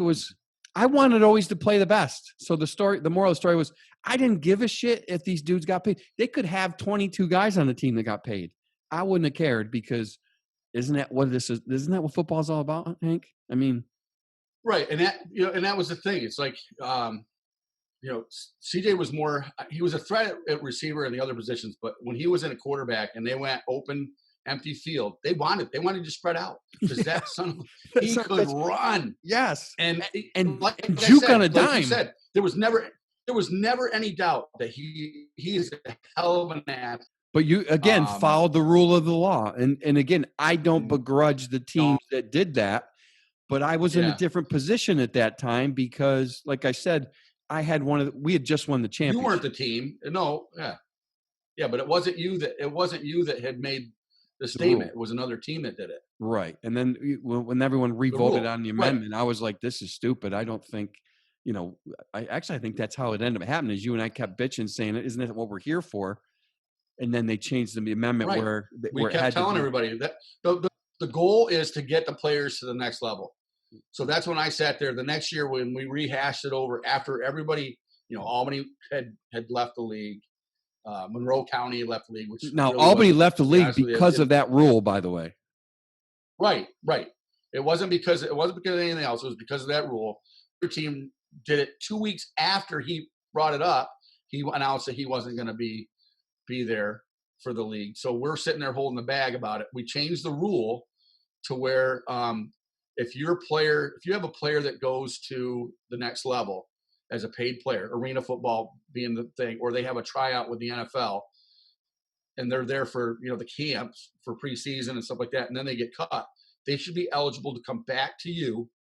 I wanted always to play the best. So the moral of the story was, I didn't give a shit if these dudes got paid. They could have 22 guys on the team that got paid. I wouldn't have cared because isn't that what this is? Isn't that what football is all about, Hank? I mean. Right. And that was the thing. It's like, CJ was he was a threat at receiver and the other positions, but when he was in a quarterback and they went open, empty field, they wanted to spread out because that son, he could run. Yes. And like juke on a dime. Like you said, there was never any doubt that he is a hell of an athlete. But you, again, followed the rule of the law. And again, I don't begrudge the teams that did that, but I was in a different position at that time because, like I said, we had just won the championship. You weren't the team. No. Yeah. But it wasn't you that had made the statement. It was another team that did it. Right. And then when everyone revoted on the amendment, I was like, this is stupid. I don't think, I think that's how it ended up happening is you and I kept bitching saying, isn't that what we're here for? And then they changed the amendment where we kept telling everybody that the goal is to get the players to the next level. So that's when I sat there the next year when we rehashed it over after everybody, Albany had left the league. Monroe County left the league. Which now really Albany left the league because of that rule, by the way. Right. It wasn't because of anything else. It was because of that rule. Your team did it 2 weeks after he brought it up. He announced that he wasn't going to be there for the league. So we're sitting there holding the bag about it. We changed the rule to where if you have a player that goes to the next level as a paid player, arena football being the thing, or they have a tryout with the NFL and they're there for, the camps for preseason and stuff like that, and then they get cut, they should be eligible to come back to you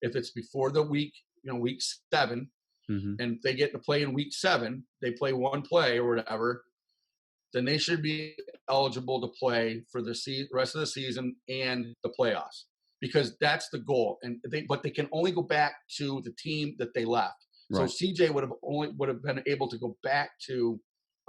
if it's before the week, week 7, and they get to play in week 7, they play one play or whatever, then they should be eligible to play for the rest of the season and the playoffs. Because that's the goal, but they can only go back to the team that they left. Right. So CJ would have been able to go back to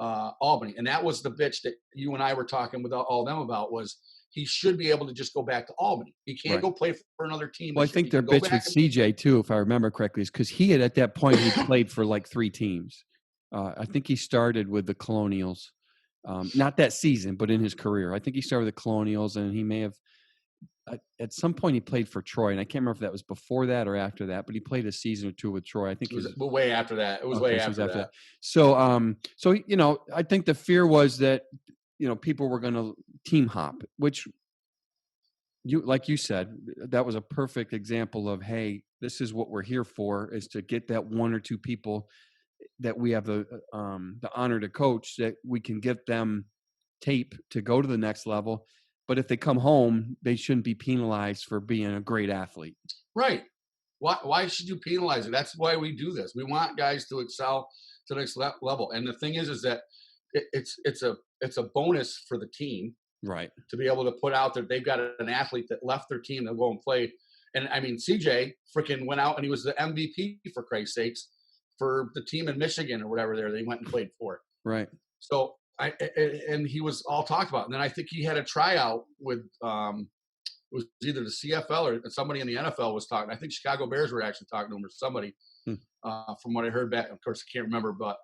Albany, and that was the bitch that you and I were talking with all them about. Was he should be able to just go back to Albany? He can't go play for another team. Well, I think their bitch with CJ too, if I remember correctly, is because he had at that point he played for like 3 teams. I think he started with the Colonials, not that season, but in his career. I think he started with the Colonials, and he may have. At some point he played for Troy, and I can't remember if that was before that or after that, but he played a season or 2 with Troy. I think it was way after that. It was way after that. So, I think the fear was that, people were going to team hop, which like you said, that was a perfect example of, hey, this is what we're here for, is to get that one or two people that we have the honor to coach, that we can get them tape to go to the next level. But if they come home, they shouldn't be penalized for being a great athlete. Right. Why should you penalize it? That's why we do this. We want guys to excel to the next level. And the thing is that it's a bonus for the team, right, to be able to put out that they've got an athlete that left their team to go and play. And I mean, CJ freaking went out and he was the MVP, for Christ's sakes, for the team in Michigan or whatever there they went and played for. Right. So and he was all talked about. And then I think he had a tryout with it was either the CFL or somebody in the NFL was talking. I think Chicago Bears were actually talking to him or somebody, from what I heard back. Of course, I can't remember, but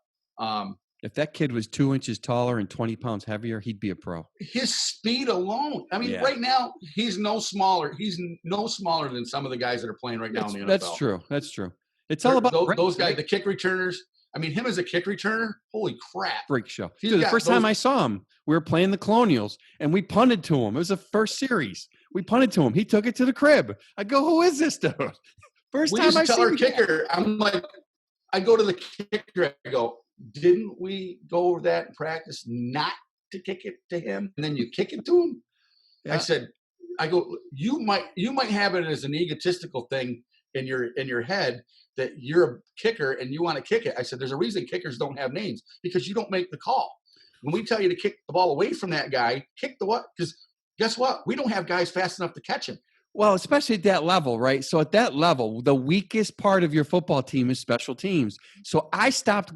if that kid was 2 inches taller and 20 pounds heavier, he'd be a pro. His speed alone. I mean, right now he's no smaller. He's no smaller than some of the guys that are playing right now in the NFL. That's true. That's true. It's all about those guys, the kick returners. I mean, him as a kick returner, holy crap. Freak show. Dude, the first time I saw him, we were playing the Colonials, and we punted to him. It was the first series. We punted to him. He took it to the crib. I go, who is this dude? First time I tell our kicker, I'm like, I go to the kicker, I go, didn't we go over that in practice not to kick it to him, and then you kick it to him? Yeah. I go, you might have it as an egotistical thing in your head that you're a kicker and you want to kick it. I said, there's a reason kickers don't have names, because you don't make the call. When we tell you to kick the ball away from that guy, kick the what? Because guess what? We don't have guys fast enough to catch him. Well, especially at that level, right? So at that level, the weakest part of your football team is special teams. So I stopped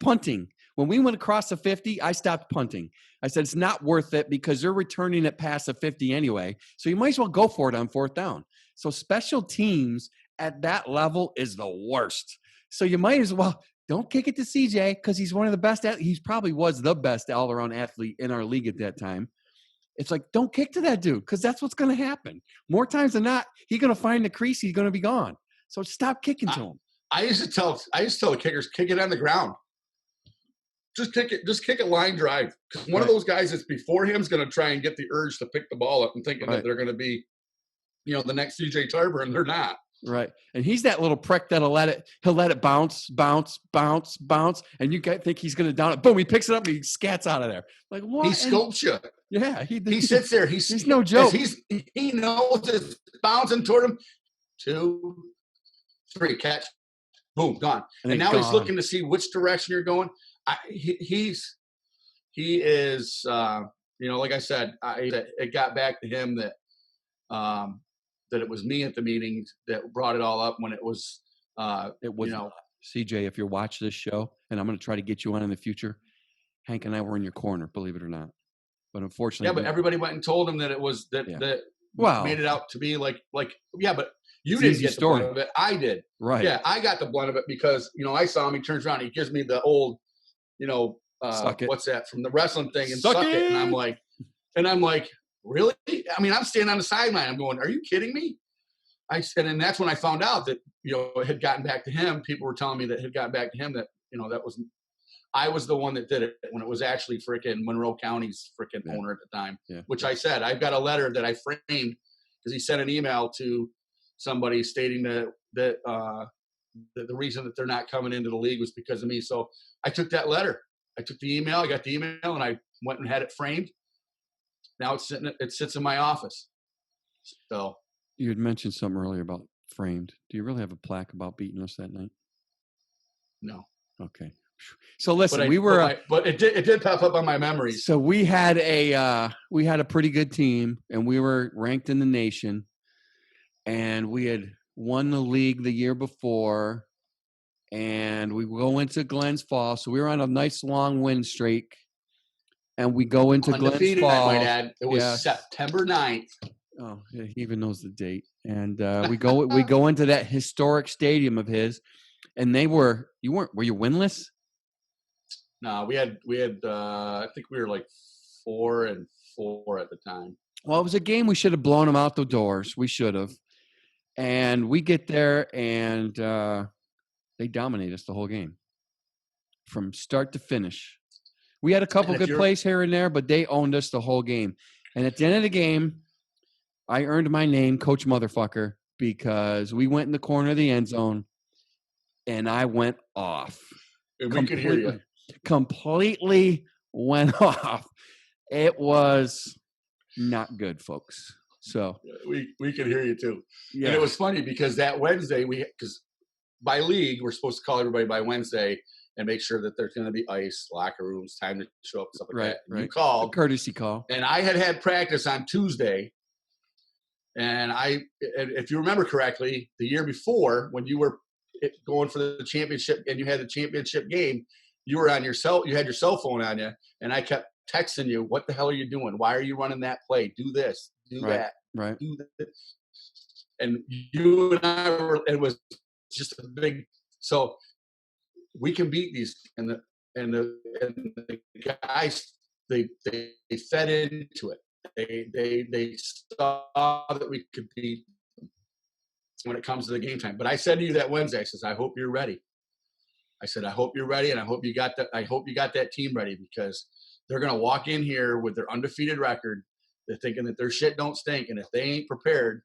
punting. When we went across the 50, I stopped punting. I said, it's not worth it because they're returning it past the 50 anyway. So you might as well go for it on fourth down. So special teams at that level is the worst. So you might as well don't kick it to CJ, because he's one of the best. He probably was the best all-around athlete in our league at that time. It's like, don't kick to that dude, because that's what's going to happen. More times than not, he's going to find the crease. He's going to be gone. So stop kicking to him. I used to tell the kickers, kick it on the ground. Just kick it line drive. Because one of those guys that's before him is going to try and get the urge to pick the ball up and thinking that they're going to be, the next CJ Tarver, and they're not. Right. And he's that little prick that'll let it bounce, and you think he's going to down it. Boom, he picks it up and he scats out of there. Like, what? He scopes you. Yeah. He sits there. He's no joke. He knows it's bouncing toward him. 2, 3, catch. Boom, gone. And now he's looking to see which direction you're going. He is, like I said, it got back to him that it was me at the meetings that brought it all up when it was CJ, if you're watching this show, and I'm going to try to get you on in the future, Hank and I were in your corner, believe it or not. But unfortunately, but everybody went and told him that it was that made it out to be like but you didn't get the blunt of it. I did. Right. Yeah, I got the blunt of it because I saw him. He turns around, he gives me the old, what's that from the wrestling thing, and suck it. And I'm like, really? I mean, I'm standing on the sideline. I'm going, are you kidding me? I said, and that's when I found out that it had gotten back to him. People were telling me that it had gotten back to him that I was the one that did it when it was actually freaking Monroe County's freaking owner at the time. Yeah. Which I said, I've got a letter that I framed because he sent an email to somebody stating that the reason that they're not coming into the league was because of me. So I took that letter. I took the email. I got the email and I went and had it framed. Now it sits in my office. So you had mentioned something earlier about framed. Do you really have a plaque about beating us that night? No. Okay. So listen, but it did pop up on my memories. So we had a pretty good team, and we were ranked in the nation, and we had won the league the year before, and we go into Glens Falls. So we were on a nice long win streak, and we go into Glens Falls. I might add. It was September 9th. Oh, yeah, he even knows the date. And we go into that historic stadium of his, and were you winless? No, we had I think we were like 4-4 at the time. Well, it was a game we should have blown them out the doors. We should have. And we get there, and they dominate us the whole game from start to finish. We had a couple good plays here and there, but they owned us the whole game. And at the end of the game, I earned my name, Coach Motherfucker, because we went in the corner of the end zone, and I went off. And we could hear you. Completely went off. It was not good, folks. So we could hear you too. yeah. And it was funny because that Wednesday because by league we're supposed to call everybody by Wednesday and make sure that there's going to be ice, locker rooms, time to show up, stuff like that. Right. You called a courtesy call, and I had practice on Tuesday. And if you remember correctly, the year before when you were going for the championship and you had the championship game, you were on you had your cell phone on you, and I kept texting you, what the hell are you doing? Why are you running that play? Do this, do that, do this. And you and I it was just a big, so we can beat these. And the guys, they fed into it. They saw that we could beat them when it comes to the game time. But I said to you that Wednesday, I says, I hope you're ready. I said, I hope you're ready, and I hope you got that team ready, because they're going to walk in here with their undefeated record. They're thinking that their shit don't stink, and if they ain't prepared,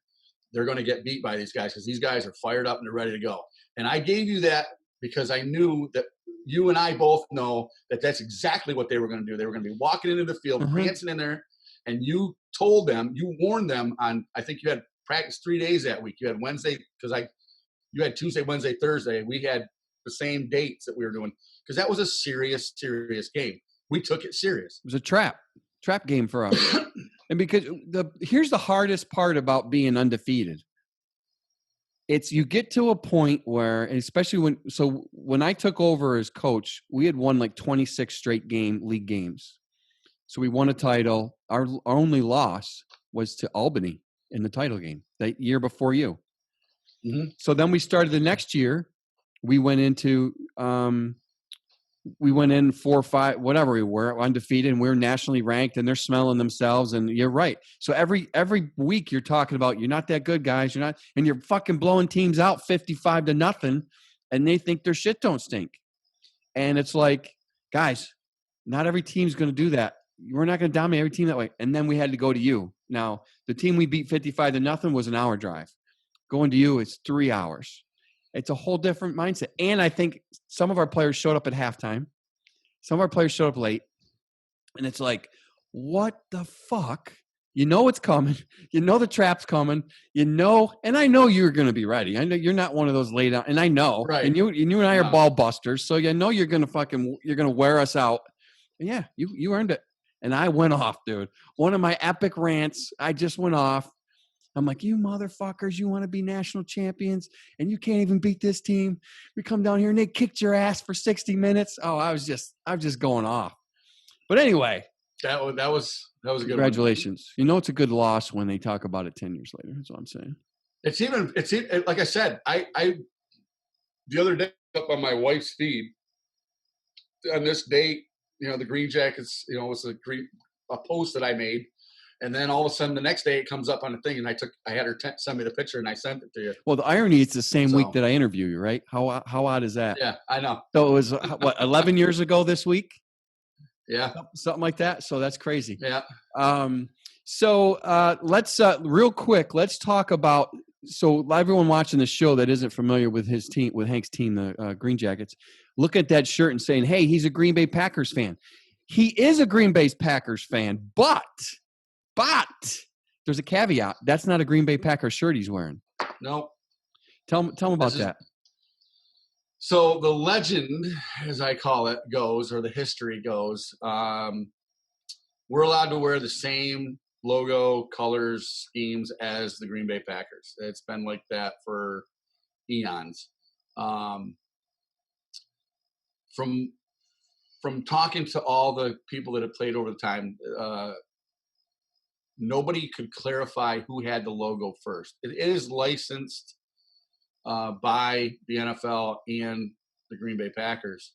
they're going to get beat by these guys, because these guys are fired up and they're ready to go. And I gave you that because I knew that you and I both know that that's exactly what they were going to do. They were going to be walking into the field, prancing in there, and you told them, you warned them on, I think you had practice 3 days that week. You had Wednesday, because you had Tuesday, Wednesday, Thursday. We had the same dates that we were doing, because that was a serious game. We took it serious. It was a trap game for us. And because here's the hardest part about being undefeated. It's you get to a point where, and especially when I took over as coach, we had won like 26 straight league games. So we won a title. Our only loss was to Albany in the title game that year before you. Mm-hmm. So then we started the next year. We went in 4 or 5, whatever we were, undefeated, and we were nationally ranked, and they're smelling themselves. And you're right. So every week you're talking about, you're not that good, guys. You're not, and you're fucking blowing teams out 55-0, and they think their shit don't stink. And it's like, guys, not every team's going to do that. We're not going to dominate every team that way. And then we had to go to you. Now, the team we beat 55-0 was an hour drive. Going to you is 3 hours. It's a whole different mindset. And I think some of our players showed up at halftime. Some of our players showed up late. And it's like, what the fuck? You know it's coming. You know the trap's coming. You know, and I know you're going to be ready. I know you're not one of those laid out. And I know. Right. And you and I are ball busters. So you know you're going to wear us out. And yeah, you earned it. And I went off, dude. One of my epic rants, I just went off. I'm like, you motherfuckers, you want to be national champions, and you can't even beat this team. We come down here and they kicked your ass for 60 minutes. Oh, I was just going off. But anyway, that was a good congratulations. One. You know it's a good loss when they talk about it 10 years later. That's what I'm saying. It's even like I said, I the other day up on my wife's feed on this date, you know, the Greenjackets, you know, was a post that I made. And then all of a sudden, the next day it comes up on the thing, and I had her send me the picture, and I sent it to you. Well, the irony is the same week that I interview you, right? How odd is that? Yeah, I know. So it was what 11 years ago this week? Yeah, something like that. So that's crazy. Yeah. So let's real quick. Let's talk about. So everyone watching the show that isn't familiar with his team, with Hank's team, the Greenjackets, look at that shirt and saying, "Hey, he's a Green Bay Packers fan." He is a Green Bay Packers fan, but there's a caveat. That's not a Green Bay Packers shirt he's wearing. No. Tell him about that. So the legend, as I call it, goes, or the history goes, we're allowed to wear the same logo, colors, schemes as the Green Bay Packers. It's been like that for eons. From talking to all the people that have played over the time, nobody could clarify who had the logo first. It is licensed by the NFL and the Green Bay Packers,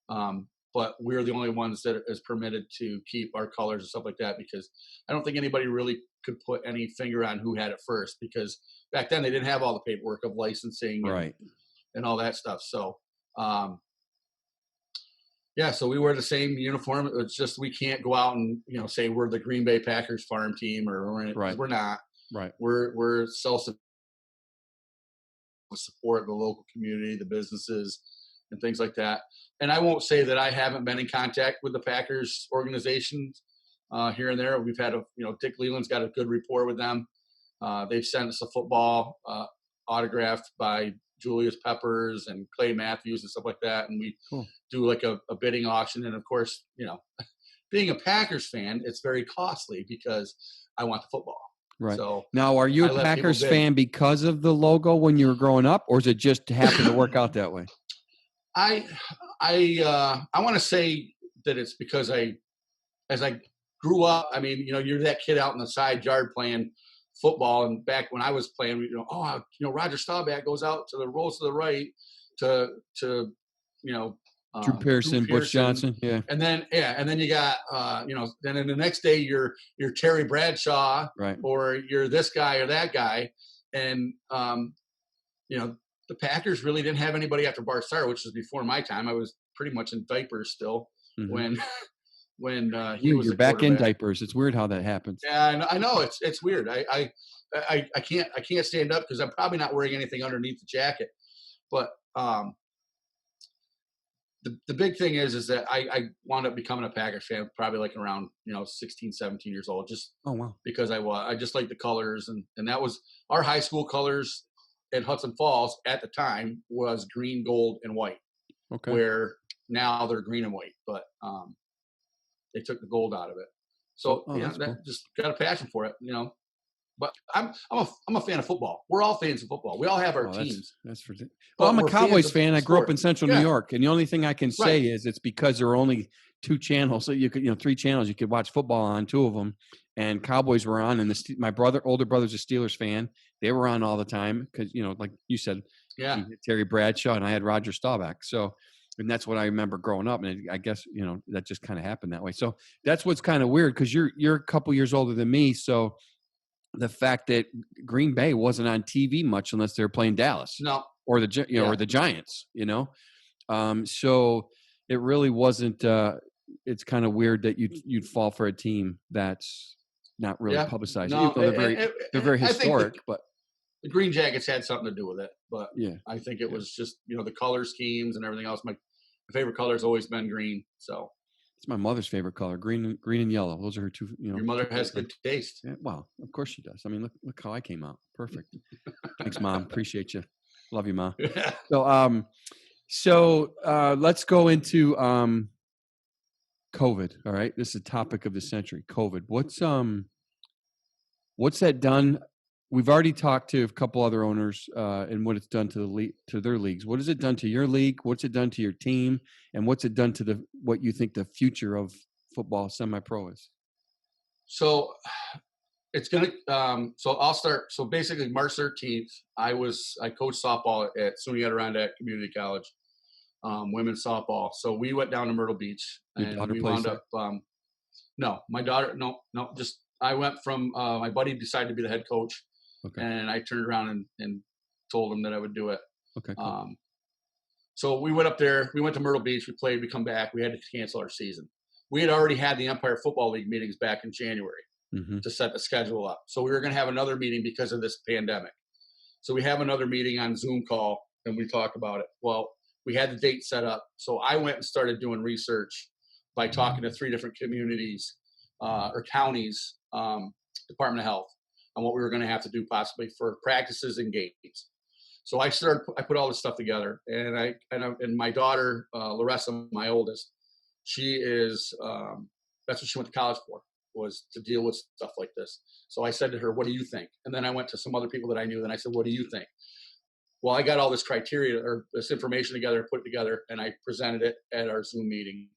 but we're the only ones that is permitted to keep our colors and stuff like that, because I don't think anybody really could put any finger on who had it first, because back then they didn't have all the paperwork of licensing and all that stuff. So yeah, so we wear the same uniform. It's just we can't go out and say we're the Green Bay Packers farm team, or we're not. Right. We're support the local community, the businesses, and things like that. And I won't say that I haven't been in contact with the Packers organizations here and there. We've had Dick Leland's got a good rapport with them. They've sent us a football autographed by Julius Peppers and Clay Matthews and stuff like that. And we do like a bidding auction. And of course, being a Packers fan, it's very costly because I want the football. Right. So now, are you a Packers fan because of the logo when you were growing up, or is it just happened to work out that way? I want to say that it's because as I grew up, I mean, you're that kid out in the side yard playing football, and back when I was playing, Roger Staubach goes out to the rolls to the right to Drew Pearson, Butch Johnson, yeah, and then you got then in the next day you're Terry Bradshaw, right, or you're this guy or that guy, and the Packers really didn't have anybody after Bart Starr, which was before my time. I was pretty much in diapers still when he was. You're back in diapers. It's weird how that happens. Yeah, I know it's weird. I can't stand up because I'm probably not wearing anything underneath the jacket, but the big thing is that I wound up becoming a Packers fan probably like around 16, 17 years old, just because I just like the colors, and that was our high school colors in Hudson Falls at the time was green, gold, and white. Okay. Where now they're green and white, but they took the gold out of it. So just got a passion for it, But I'm a fan of football. We're all fans of football. We all have our teams. That's ridiculous. Well, I'm a Cowboys fan. I grew up in Central New York, and the only thing I can say is it's because there were only 2 channels. So you could, 3 channels. You could watch football on 2 of them, and Cowboys were on. And my older brother's a Steelers fan. They were on all the time because like you said, Terry Bradshaw, and I had Roger Staubach. So. And that's what I remember growing up, and I guess that just kind of happened that way. So that's what's kind of weird because you're a couple years older than me. So the fact that Green Bay wasn't on TV much unless they were playing Dallas, or the or the Giants, so it really wasn't. It's kind of weird that you'd fall for a team that's not really publicized. No, they're very historic, but. The Green Jackets had something to do with it, but I think it was just the color schemes and everything else. My favorite color has always been green, so it's my mother's favorite color, green and yellow. Those are her 2. Your mother has good taste. Yeah, well, of course she does. I mean, look how I came out, perfect. Thanks, Mom. Appreciate you. Love you, Mom. So let's go into COVID. All right, this is a topic of the century. COVID. What's that done? We've already talked to a couple other owners and what it's done to their leagues. What has it done to your league? What's it done to your team? And what's it done to what you think the future of football semi-pro is? So it's going to so I'll start. So basically March 13th, I coached softball at SUNY Adirondack Community College, women's softball. So we went down to Myrtle Beach and we wound up no, my daughter, no, just I went from my buddy decided to be the head coach. Okay. And I turned around and told him that I would do it. Okay. Cool. So we went up there. We went to Myrtle Beach. We played. We come back. We had to cancel our season. We had already had the Empire Football League meetings back in January to set the schedule up. So we were going to have another meeting because of this pandemic. So we have another meeting on Zoom call, and we talk about it. Well, we had the date set up. So I went and started doing research by talking to 3 different communities or counties, Department of Health, on what we were going to have to do possibly for practices and games. So I put all this stuff together, and my daughter, Larissa, my oldest, she is, that's what she went to college for, was to deal with stuff like this. So I said to her, what do you think? And then I went to some other people that I knew, and I said, what do you think? Well, I got all this criteria or this information together, put it together, and I presented it at our Zoom meeting.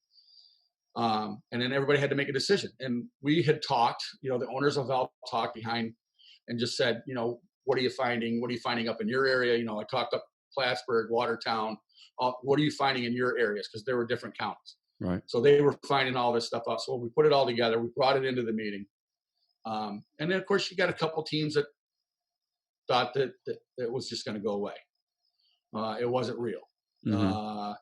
And then everybody had to make a decision. And we had talked, the owners of Val talked behind and just said, what are you finding? What are you finding up in your area? I talked up Plattsburgh, Watertown. What are you finding in your areas? Because there were different counties. Right. So they were finding all this stuff out. So we put it all together. We brought it into the meeting. And then, of course, you got a couple teams that thought that it was just going to go away. It wasn't real. Mm-hmm.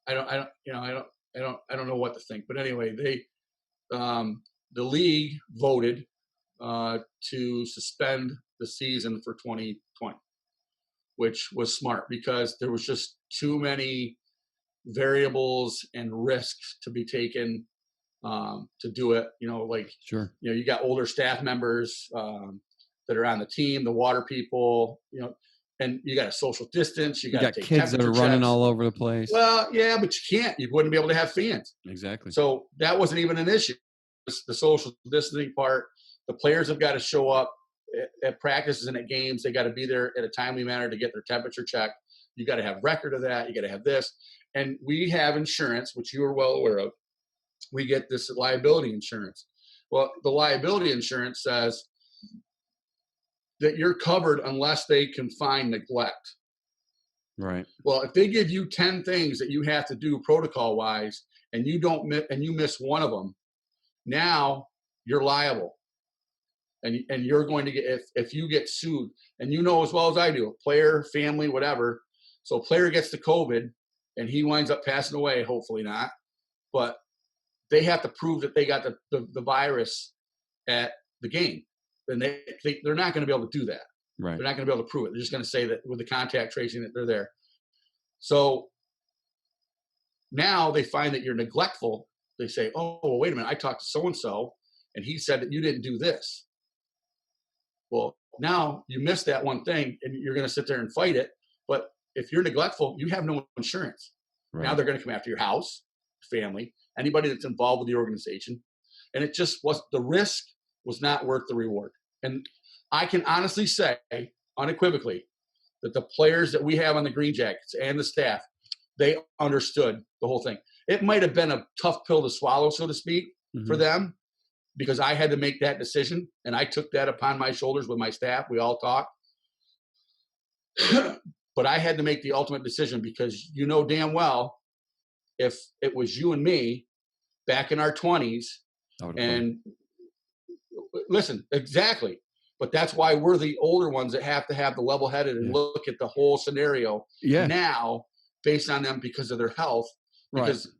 I don't know what to think. But anyway, the league voted to suspend the season for 2020, which was smart because there was just too many variables and risks to be taken to do it. Sure. You got older staff members that are on the team, the water people, and you got a social distance. You got kids that are running all over the place. Well, yeah, but you can't. You wouldn't be able to have fans. Exactly. So that wasn't even an issue. It's the social distancing part. The players have got to show up at practices and at games. They got to be there at a timely manner to get their temperature checked. You got to have record of that. You got to have this. And we have insurance, which you are well aware of. We get this liability insurance. Well, the liability insurance says that you're covered unless they can find neglect. Right. Well, if they give you 10 things that you have to do protocol-wise, and you miss one of them, now you're liable, and you're going to get if you get sued. And you know as well as I do, player, family, whatever. So a player gets the COVID, and he winds up passing away. Hopefully not, but they have to prove that they got the virus at the game. And they're not going to be able to do that. Right. They're not going to be able to prove it. They're just going to say that with the contact tracing that they're there. So now they find that you're neglectful. They say, oh, well, wait a minute. I talked to so-and-so, and he said that you didn't do this. Well, now you missed that one thing, and you're going to sit there and fight it. But if you're neglectful, you have no insurance. Right. Now they're going to come after your house, family, anybody that's involved with the organization. And it just was, the risk was not worth the reward. And I can honestly say, unequivocally, that the players that we have on the Greenjackets and the staff, they understood the whole thing. It might have been a tough pill to swallow, so to speak, for them, because I had to make that decision, and I took that upon my shoulders with my staff. We all talked. But I had to make the ultimate decision because you know damn well if it was you and me back in our 20s, and listen, exactly. But that's why we're the older ones that have to have the level-headed and look at the whole scenario now based on them because of their health, because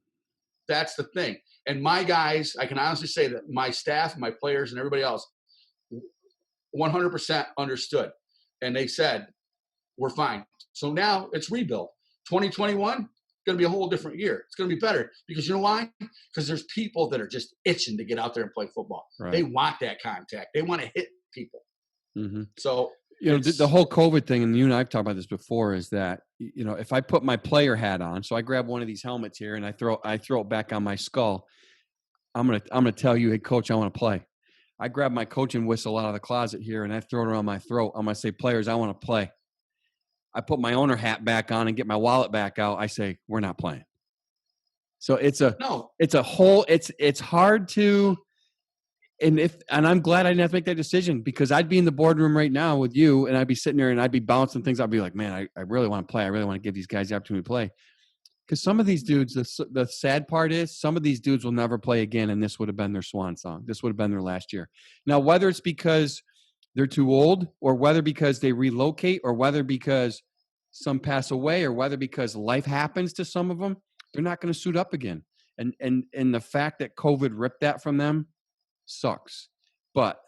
that's the thing. And my guys, I can honestly say that my staff, my players, and everybody else 100% understood. And they said, we're fine. So now it's rebuild. 2021, going to be a whole different year. It's going to be better because you know why? Because there's people that are just itching to get out there and play football. Right. They want that contact. They want to hit people. So, the whole COVID thing, and you and I've talked about this before, is that, if I put my player hat on, so I grab one of these helmets here and I throw it back on my skull, I'm going to tell you, hey coach, I want to play. I grab my coaching whistle out of the closet here and I throw it around my throat. I'm going to say, players, I want to play. I put my owner hat back on and get my wallet back out. I say, we're not playing. So it's hard to, and I'm glad I didn't have to make that decision, because I'd be in the boardroom right now with you and I'd be sitting there and I'd be bouncing things. I'd be like, man, I really want to play. I really want to give these guys the opportunity to play. Because some of these dudes, the sad part is some of these dudes will never play again. And this would have been their swan song. This would have been their last year. Now, whether it's because they're too old, or whether because they relocate, or whether because some pass away, or whether because life happens to some of them, they're not going to suit up again. And the fact that COVID ripped that from them sucks. But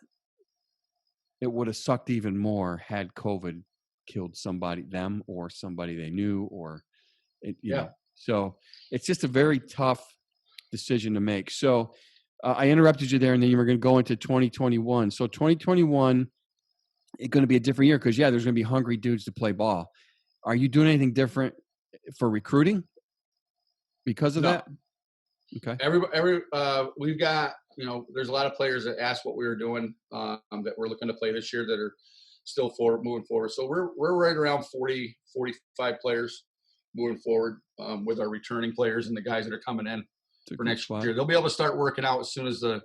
it would have sucked even more had COVID killed them or somebody they knew, or you know. So it's just a very tough decision to make. So I interrupted you there, and then you were going to go into 2021. So 2021 is going to be a different year because, there's going to be hungry dudes to play ball. Are you doing anything different for recruiting because of that? Okay. We've got, there's a lot of players that asked what we were doing that we're looking to play this year that are still moving forward. So we're right around 40, 45 players moving forward with our returning players and the guys that are coming in for next year. They'll be able to start working out as soon as the,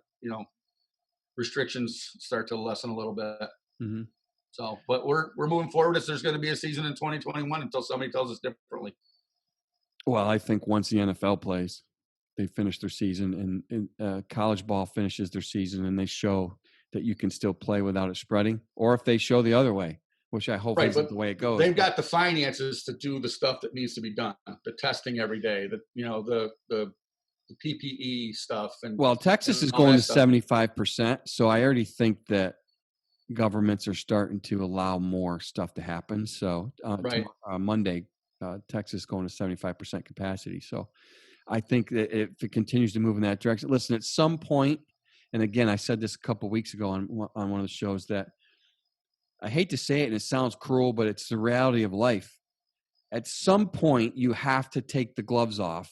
restrictions start to lessen a little bit. Mm-hmm. So, but we're moving forward. There's going to be a season in 2021 until somebody tells us differently. Well, I think once the NFL plays, they finish their season, and college ball finishes their season, and they show that you can still play without it spreading, or if they show the other way, which I hope isn't the way it goes. They've got the finances to do the stuff that needs to be done, the testing every day, the the PPE stuff. And well, Texas is all going that to stuff. 75%. So I already think that governments are starting to allow more stuff to happen. So Right. Monday, Texas going to 75% capacity. So I think that if it continues to move in that direction, listen, at some point, and again, I said this a couple of weeks ago on one of the shows, that I hate to say it and it sounds cruel, but it's the reality of life. At some point, you have to take the gloves off,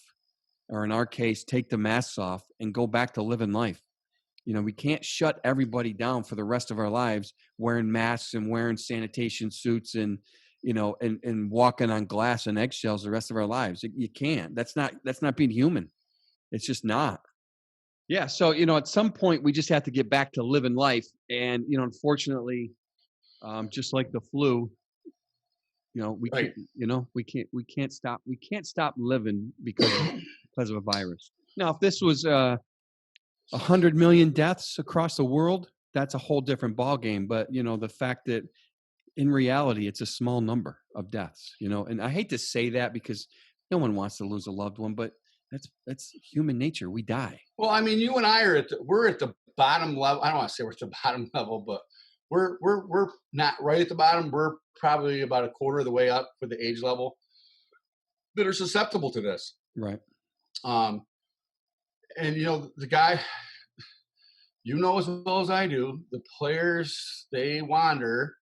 or in our case, take the masks off and go back to living life. We can't shut everybody down for the rest of our lives wearing masks and wearing sanitation suits and walking on glass and eggshells the rest of our lives. You can't. That's not being human. It's just not. Yeah. So, at some point we just have to get back to living life. And, unfortunately, just like the flu, we Right. can't, we can't stop living because of a virus. Now, if this was 100 million deaths across the world, that's a whole different ballgame. But, the fact that in reality, it's a small number of deaths, and I hate to say that because no one wants to lose a loved one, but that's human nature. We die. Well, I mean, you and I we're at the bottom level. I don't want to say we're at the bottom level, but we're not right at the bottom. We're probably about a quarter of the way up for the age level that are susceptible to this. Right. And the guy, as well as I do, the players, they wander.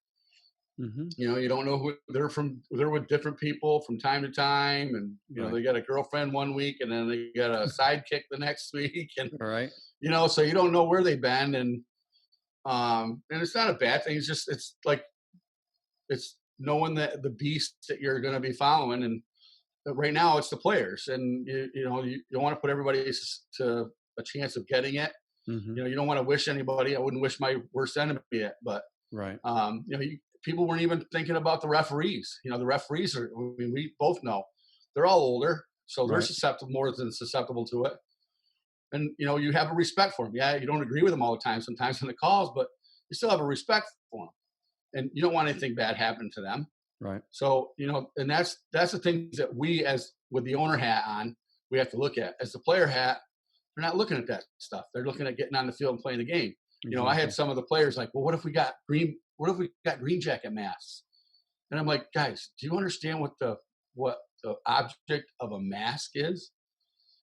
Mm-hmm. You don't know who they're from. They're with different people from time to time, and Right. they got a girlfriend one week, and then they got a sidekick the next week, and All right. so you don't know where they've been, and it's not a bad thing. It's like it's knowing that the beast that you're going to be following, and right now it's the players, and you don't want to put everybody to a chance of getting it. Mm-hmm. You don't want to wish anybody. I wouldn't wish my worst enemy it, but right. People weren't even thinking about the referees. The referees we both know they're all older, so they're more than susceptible to it. And, you have a respect for them. Yeah, you don't agree with them all the time sometimes in the calls, but you still have a respect for them. And you don't want anything bad happen to them. Right. So, and that's the things that we, as with the owner hat on, we have to look at. As the player hat, they're not looking at that stuff. They're looking at getting on the field and playing the game. Exactly. I had some of the players like, well, what if we got green jacket masks? And I'm like, guys, do you understand what the object of a mask is?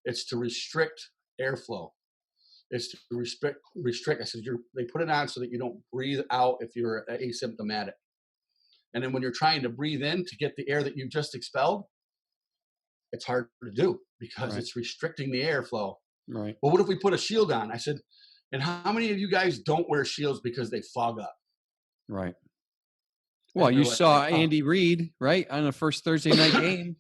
It's to restrict airflow. It's to restrict. I said, they put it on so that you don't breathe out if you're asymptomatic. And then when you're trying to breathe in to get the air that you've just expelled, it's hard to do because it's restricting the airflow. Right. Well, what if we put a shield on? I said, and how many of you guys don't wear shields because they fog up? Right. Well, you saw Andy Reid, right, on the first Thursday night game.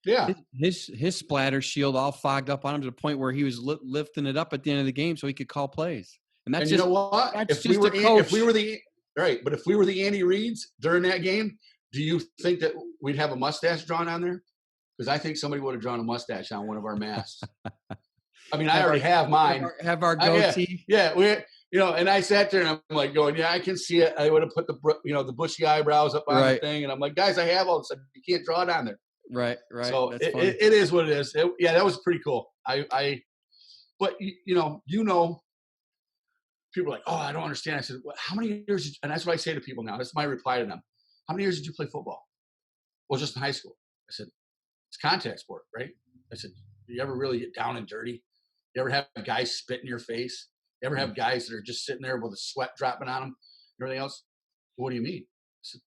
Yeah. His splatter shield all fogged up on him to the point where he was lifting it up at the end of the game so he could call plays. And that's you know what? If we were the Andy Reids during that game, do you think that we'd have a mustache drawn on there? Because I think somebody would have drawn a mustache on one of our masks. I mean, I already have mine. Have our goatee. And I sat there and I'm like going, yeah, I can see it. I would have put the bushy eyebrows up on the thing. And I'm like, guys, I have all this. You can't draw it on there. Right. So it is what it is. That was pretty cool. But people are like, oh, I don't understand. I said, well, how many years? And that's what I say to people now. That's my reply to them. How many years did you play football? Well, just in high school. I said, it's contact sport, right? I said, do you ever really get down and dirty? You ever have guys spit in your face? You ever have guys that are just sitting there with the sweat dropping on them and everything else? What do you mean? I said,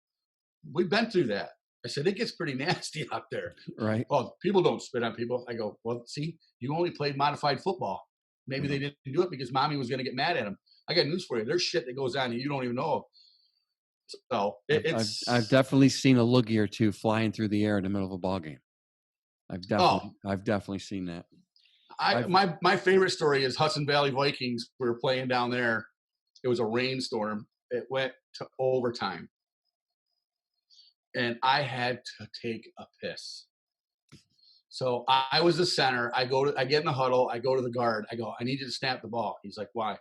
we've been through that. I said, it gets pretty nasty out there. Right. Well, people don't spit on people. I go, well, see, you only played modified football. Maybe they didn't do it because mommy was going to get mad at them. I got news for you. There's shit that goes on and you don't even know. So I've definitely seen a loogie or two flying through the air in the middle of a ball game. I've definitely seen that. My favorite story is Hudson Valley Vikings. We were playing down there. It was a rainstorm. It went to overtime. And I had to take a piss. So I was the center. I get in the huddle. I go to the guard. I go, I need you to snap the ball. He's like, why?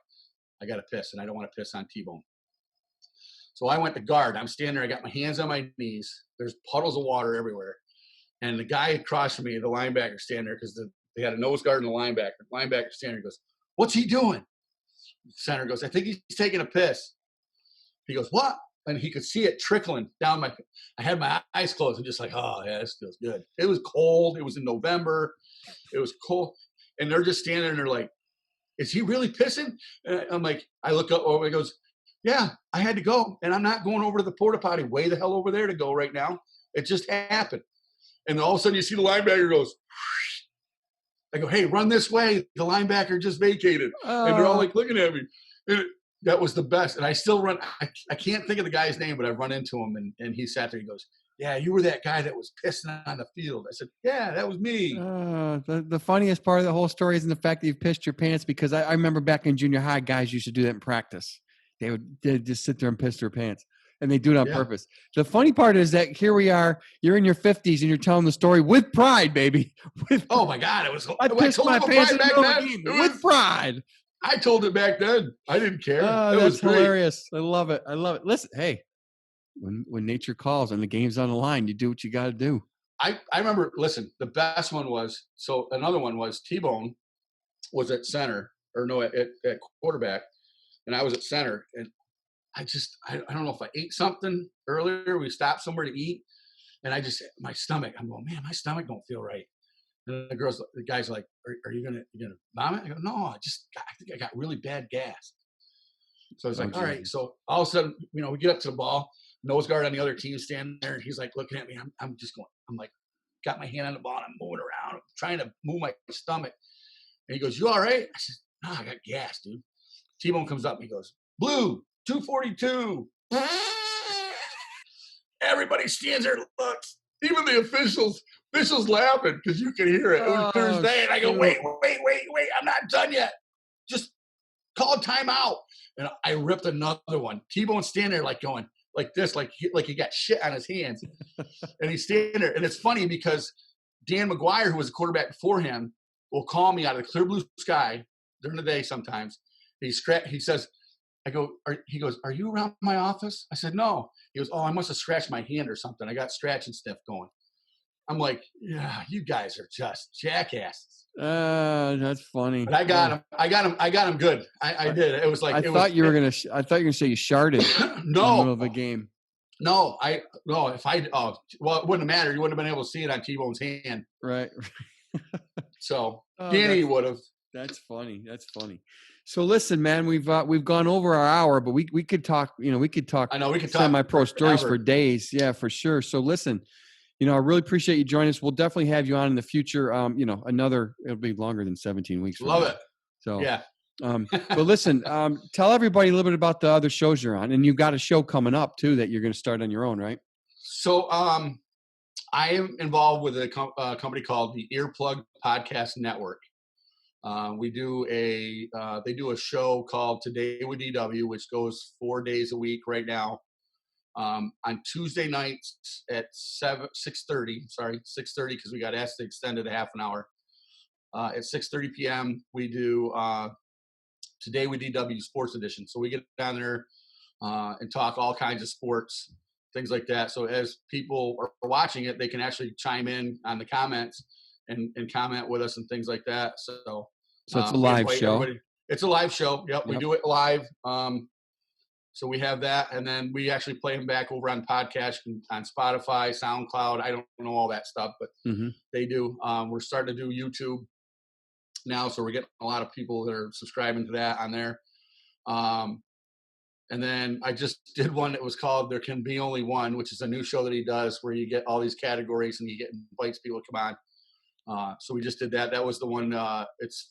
I got to piss, and I don't want to piss on T-Bone. So I went to guard. I'm standing there. I got my hands on my knees. There's puddles of water everywhere. And the guy across from me, the linebacker, standing there because They had a nose guard and a linebacker. Linebacker standing goes, "What's he doing?" Center goes, "I think he's taking a piss." He goes, "What?" And he could see it trickling down I had my eyes closed and just like, oh yeah, this feels good. It was cold. It was in November. It was cold. And they're just standing there and they're like, "Is he really pissing?" And I'm like, I look up over, he goes, "Yeah, I had to go. And I'm not going over to the porta potty way the hell over there to go right now. It just happened." And all of a sudden you see the linebacker goes, I go, "Hey, run this way. The linebacker just vacated." And they're all like looking at me. And that was the best. And I still run. I can't think of the guy's name, but I run into him and he sat there. He goes, "Yeah, you were that guy that was pissing on the field." I said, "Yeah, that was me." The funniest part of the whole story isn't the fact that you pissed your pants, because I remember back in junior high, guys used to do that in practice. They'd just sit there and piss their pants, and they do it on purpose. The funny part is that here we are, you're in your 50s and you're telling the story with pride, baby. Oh my God. It was, I pissed my pants in the middle of the game with pride. I told it back then. I didn't care. Oh, that's hilarious. I love it. Listen, hey, when nature calls and the game's on the line, you do what you got to do. I remember, listen, the best one was, so another one was T-Bone was at center, or no, at quarterback, and I was at center. And I don't know if I ate something earlier. We stopped somewhere to eat, and my stomach, I'm going, man, my stomach don't feel right. And the guy's like, are you gonna vomit? I go, no, I think I got really bad gas. So I was like, all right. So all of a sudden, we get up to the ball, nose guard on the other team standing there, and he's like looking at me. I'm just going, I'm like, got my hand on the ball, and I'm moving around, I'm trying to move my stomach. And he goes, "You all right?" I said, "No, I got gas, dude." T-Bone comes up and he goes, "Blue, 242. Everybody stands there and looks. Even the officials laughing because you can hear it. It was Thursday, and I go, wait, I'm not done yet. Just call a timeout. And I ripped another one. T-Bone standing there like going like this, like he got shit on his hands. And he's standing there. And it's funny because Dan McGuire, who was the quarterback before him, will call me out of the clear blue sky during the day sometimes. He says, he goes, "Are you around my office?" I said, "No." He goes, "Oh, I must have scratched my hand or something. I got scratch and sniff going." I'm like, "Yeah, you guys are just jackasses." That's funny. But I got him good. I did. It was like, I thought you were gonna say you sharded no, in the middle of a game. No, it wouldn't have mattered. You wouldn't have been able to see it on T-Bone's hand. Right. So Danny would have. That's funny. So listen, man, we've gone over our hour, but we could talk, we could talk semi-pro stories for days. Yeah, for sure. So listen, I really appreciate you joining us. We'll definitely have you on in the future. It'll be longer than 17 weeks. Love it. So, yeah. But listen, tell everybody a little bit about the other shows you're on, and you've got a show coming up too, that you're going to start on your own, right? So, I am involved with a company called the Earplug Podcast Network. They do a show called Today with DW, which goes 4 days a week right now. On Tuesday nights at 6:30, because we got asked to extend it a half an hour. At 6:30 p.m., we do Today with DW Sports Edition. So we get down there and talk all kinds of sports, things like that. So as people are watching it, they can actually chime in on the comments and comment with us and things like that. So it's a live show. It's a live show. Yep. We do it live. So we have that, and then we actually play them back over on podcast on Spotify, SoundCloud. I don't know all that stuff, but they do. We're starting to do YouTube now, so we're getting a lot of people that are subscribing to that on there. And then I just did one that was called There Can Be Only One, which is a new show that he does where you get all these categories and he invites people to come on. So we just did that. That was the one. It's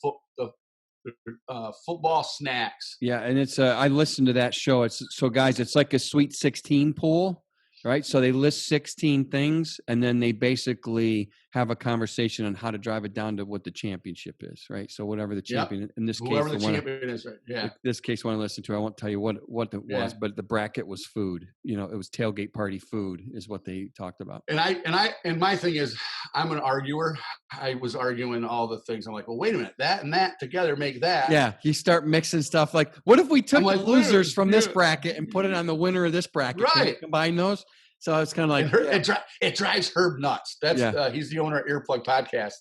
football snacks. Yeah, and it's I listened to that show. Guys, it's like a Sweet 16 pool, right? So they list 16 things, and then they basically have a conversation on how to drive it down to what the championship is, right? So whatever the champion in this whoever case, the champion is, right? Yeah. This case, one I listened to, I won't tell you what it was, but the bracket was food. It was tailgate party food is what they talked about. And my thing is, I'm an arguer. I was arguing all the things. I'm like, well, wait a minute, that and that together make that. Yeah, you start mixing stuff like, what if we took the losers from this bracket and put it on the winner of this bracket? Right. Can we combine those? So it's kind of like it drives Herb nuts. That's he's the owner of Earplug Podcast.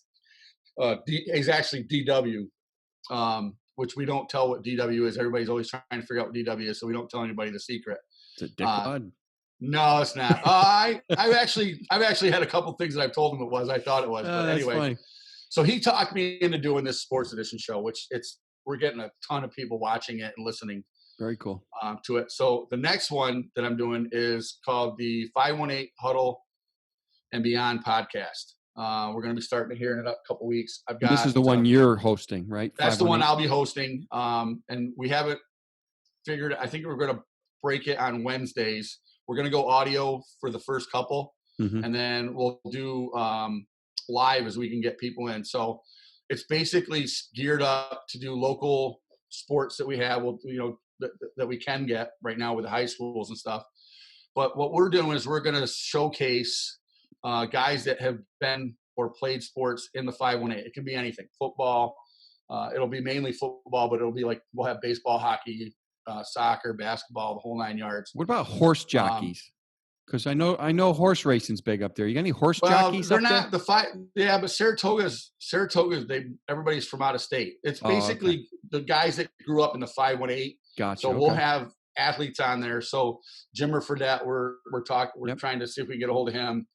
He's actually DW, which we don't tell what DW is. Everybody's always trying to figure out what DW is, so we don't tell anybody the secret. It's a dickwad. No, it's not. I've actually had a couple things that I've told him it was. I thought it was, but anyway. Funny. So he talked me into doing this sports edition show, which we're getting a ton of people watching it and listening. Very cool. To it. So the next one that I'm doing is called the 518 Huddle and Beyond podcast. We're going to be starting to hear in a couple weeks. This is the one you're hosting, right? That's the one I'll be hosting. And we haven't figured. I think we're going to break it on Wednesdays. We're going to go audio for the first couple, and then we'll do live as we can get people in. So it's basically geared up to do local sports that we have, that we can get right now with the high schools and stuff. But what we're doing is we're going to showcase guys that have been or played sports in the 518. It can be anything, football. It'll be mainly football, but it'll be like we'll have baseball, hockey, soccer, basketball, the whole 9 yards. What about horse jockeys? Because I know horse racing's big up there. You got any horse jockeys? They're up not there? Yeah, but Saratoga's. Everybody's from out of state. It's basically the guys that grew up in the 518. Gotcha. So we'll have athletes on there. So Jimmer Fredette, we're trying to see if we can get a hold of him.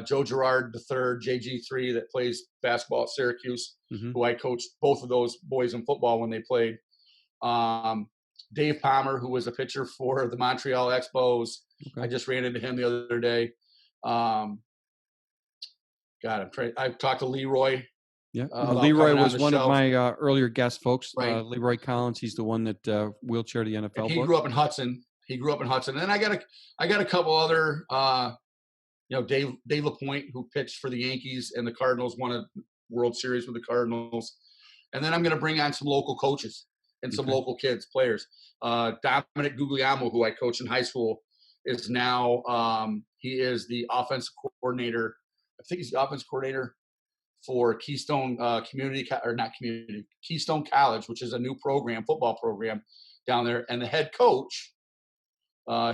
Joe Girard III, JG3, that plays basketball at Syracuse, who I coached both of those boys in football when they played. Dave Palmer, who was a pitcher for the Montreal Expos. I just ran into him the other day. I've talked to Leroy. Yeah, Leroy was one of my earlier guest folks. Right. Leroy Collins, he's the one that wheelchair the NFL. And he grew up in Hudson. And then I got a couple other, Dave LaPointe, who pitched for the Yankees and the Cardinals, won a World Series with the Cardinals. And then I'm going to bring on some local coaches and some local kids, players. Dominic Guglielmo, who I coached in high school, is now he is the offensive coordinator. I think he's the offensive coordinator for Keystone Keystone College, which is a new football program down there. And the head coach,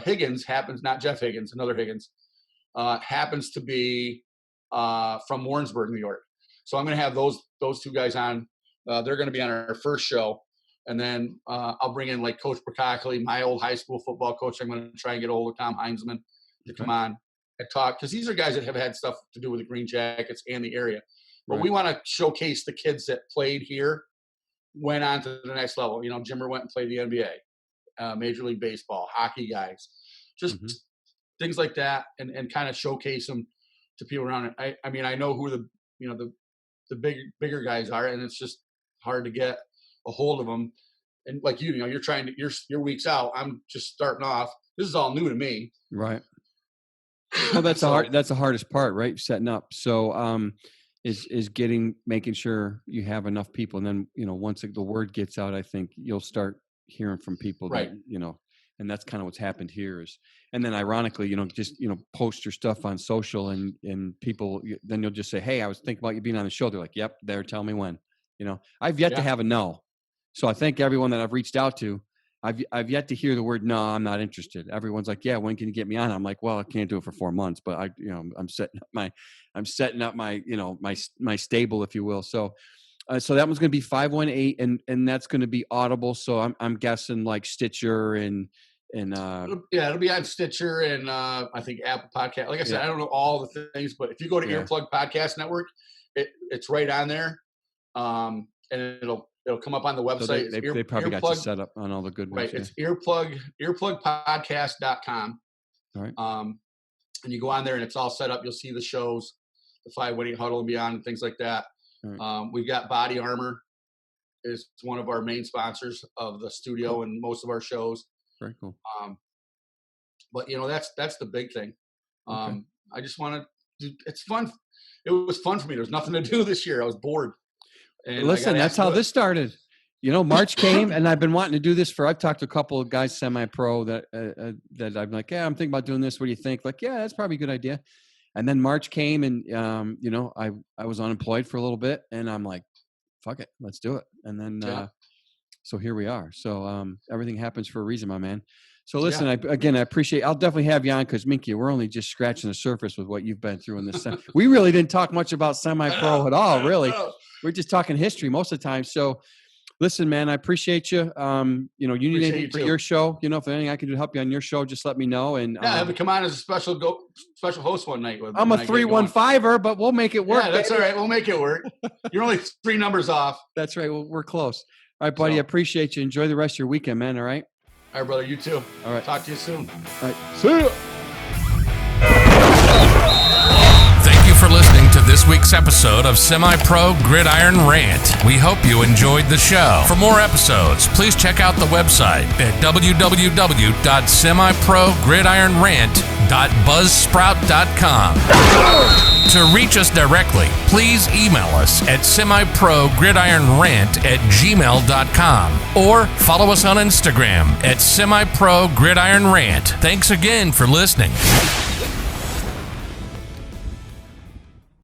Higgins, not Jeff Higgins, another Higgins, happens to be from Warrensburg, New York. So I'm going to have those two guys on. They're going to be on our first show. And then I'll bring in like Coach Brocacoli, my old high school football coach. I'm going to try and get a hold of Tom Heinzman to come on and talk, because these are guys that have had stuff to do with the Green Jackets and the area. But we want to showcase the kids that played here, went on to the next level. Jimmer went and played the NBA, Major League Baseball, hockey guys, just things like that, and kind of showcase them to people around it. I know who the bigger guys are, and it's just hard to get a hold of them. And like you're trying to, you're weeks out. I'm just starting off. This is all new to me. Right. Well, that's the hardest part, right? Setting up. So, is making sure you have enough people. And then, once the word gets out, I think you'll start hearing from people that, and that's kind of what's happened here and then ironically, just, post your stuff on social and people, then you'll just say, hey, I was thinking about you being on the show. They're like, yep, there, tell me when. I've yet to have a no. So I thank everyone that I've reached out to. I've yet to hear the word no. I'm not interested. Everyone's like, yeah, when can you get me on? I'm like, well, I can't do it for 4 months, but I'm setting up my my stable, if you will. So so that one's going to be 518, and that's going to be Audible. So I'm guessing like Stitcher and it'll be on Stitcher and I think Apple Podcast. Like I said, I don't know all the things, but if you go to Earplug Podcast Network, it's right on there. And it'll come up on the website. So they probably got you set up on all the good ones. Right. It's earplugpodcast.com. All right. And you go on there and it's all set up. You'll see the shows, the 518 Huddle and Beyond, and things like that. Right. We've got Body Armor is one of our main sponsors of the studio and most of our shows. Very cool. But that's the big thing. Okay. I just want to. It's fun. It was fun for me. There was nothing to do this year. I was bored. And listen, that's how this started. March came, and I've been wanting to do this I've talked to a couple of guys, semi-pro, that I'm like, yeah, I'm thinking about doing this. What do you think? Like, yeah, that's probably a good idea. And then March came, and I was unemployed for a little bit, and I'm like, fuck it, let's do it. And then so here we are. So everything happens for a reason, my man. So listen, I appreciate. I'll definitely have you on because Minky, we're only just scratching the surface with what you've been through in this. We really didn't talk much about semi-pro at all. Really, we're just talking history most of the time. So, listen, man, I appreciate you. You know, you need anything for your show. You know, if there's anything I can do to help you on your show, just let me know. And have me come on as a special host one night. I'm a 315er, but we'll make it work. Yeah, that's all right. We'll make it work. You're only 3 numbers off. That's right. Well, we're close. All right, buddy. I appreciate you. Enjoy the rest of your weekend, man. All right. All right, brother. You too. All right. Talk to you soon. All right. See ya. Thank you for listening to this week's episode of Semi-Pro Gridiron Rant. We hope you enjoyed the show. For more episodes, please check out the website at www.semiprogridironrant.buzzsprout.com. To reach us directly, please email us at semiprogridironrant@gmail.com or follow us on Instagram at Semi-Pro Gridiron Rant. Thanks again for listening.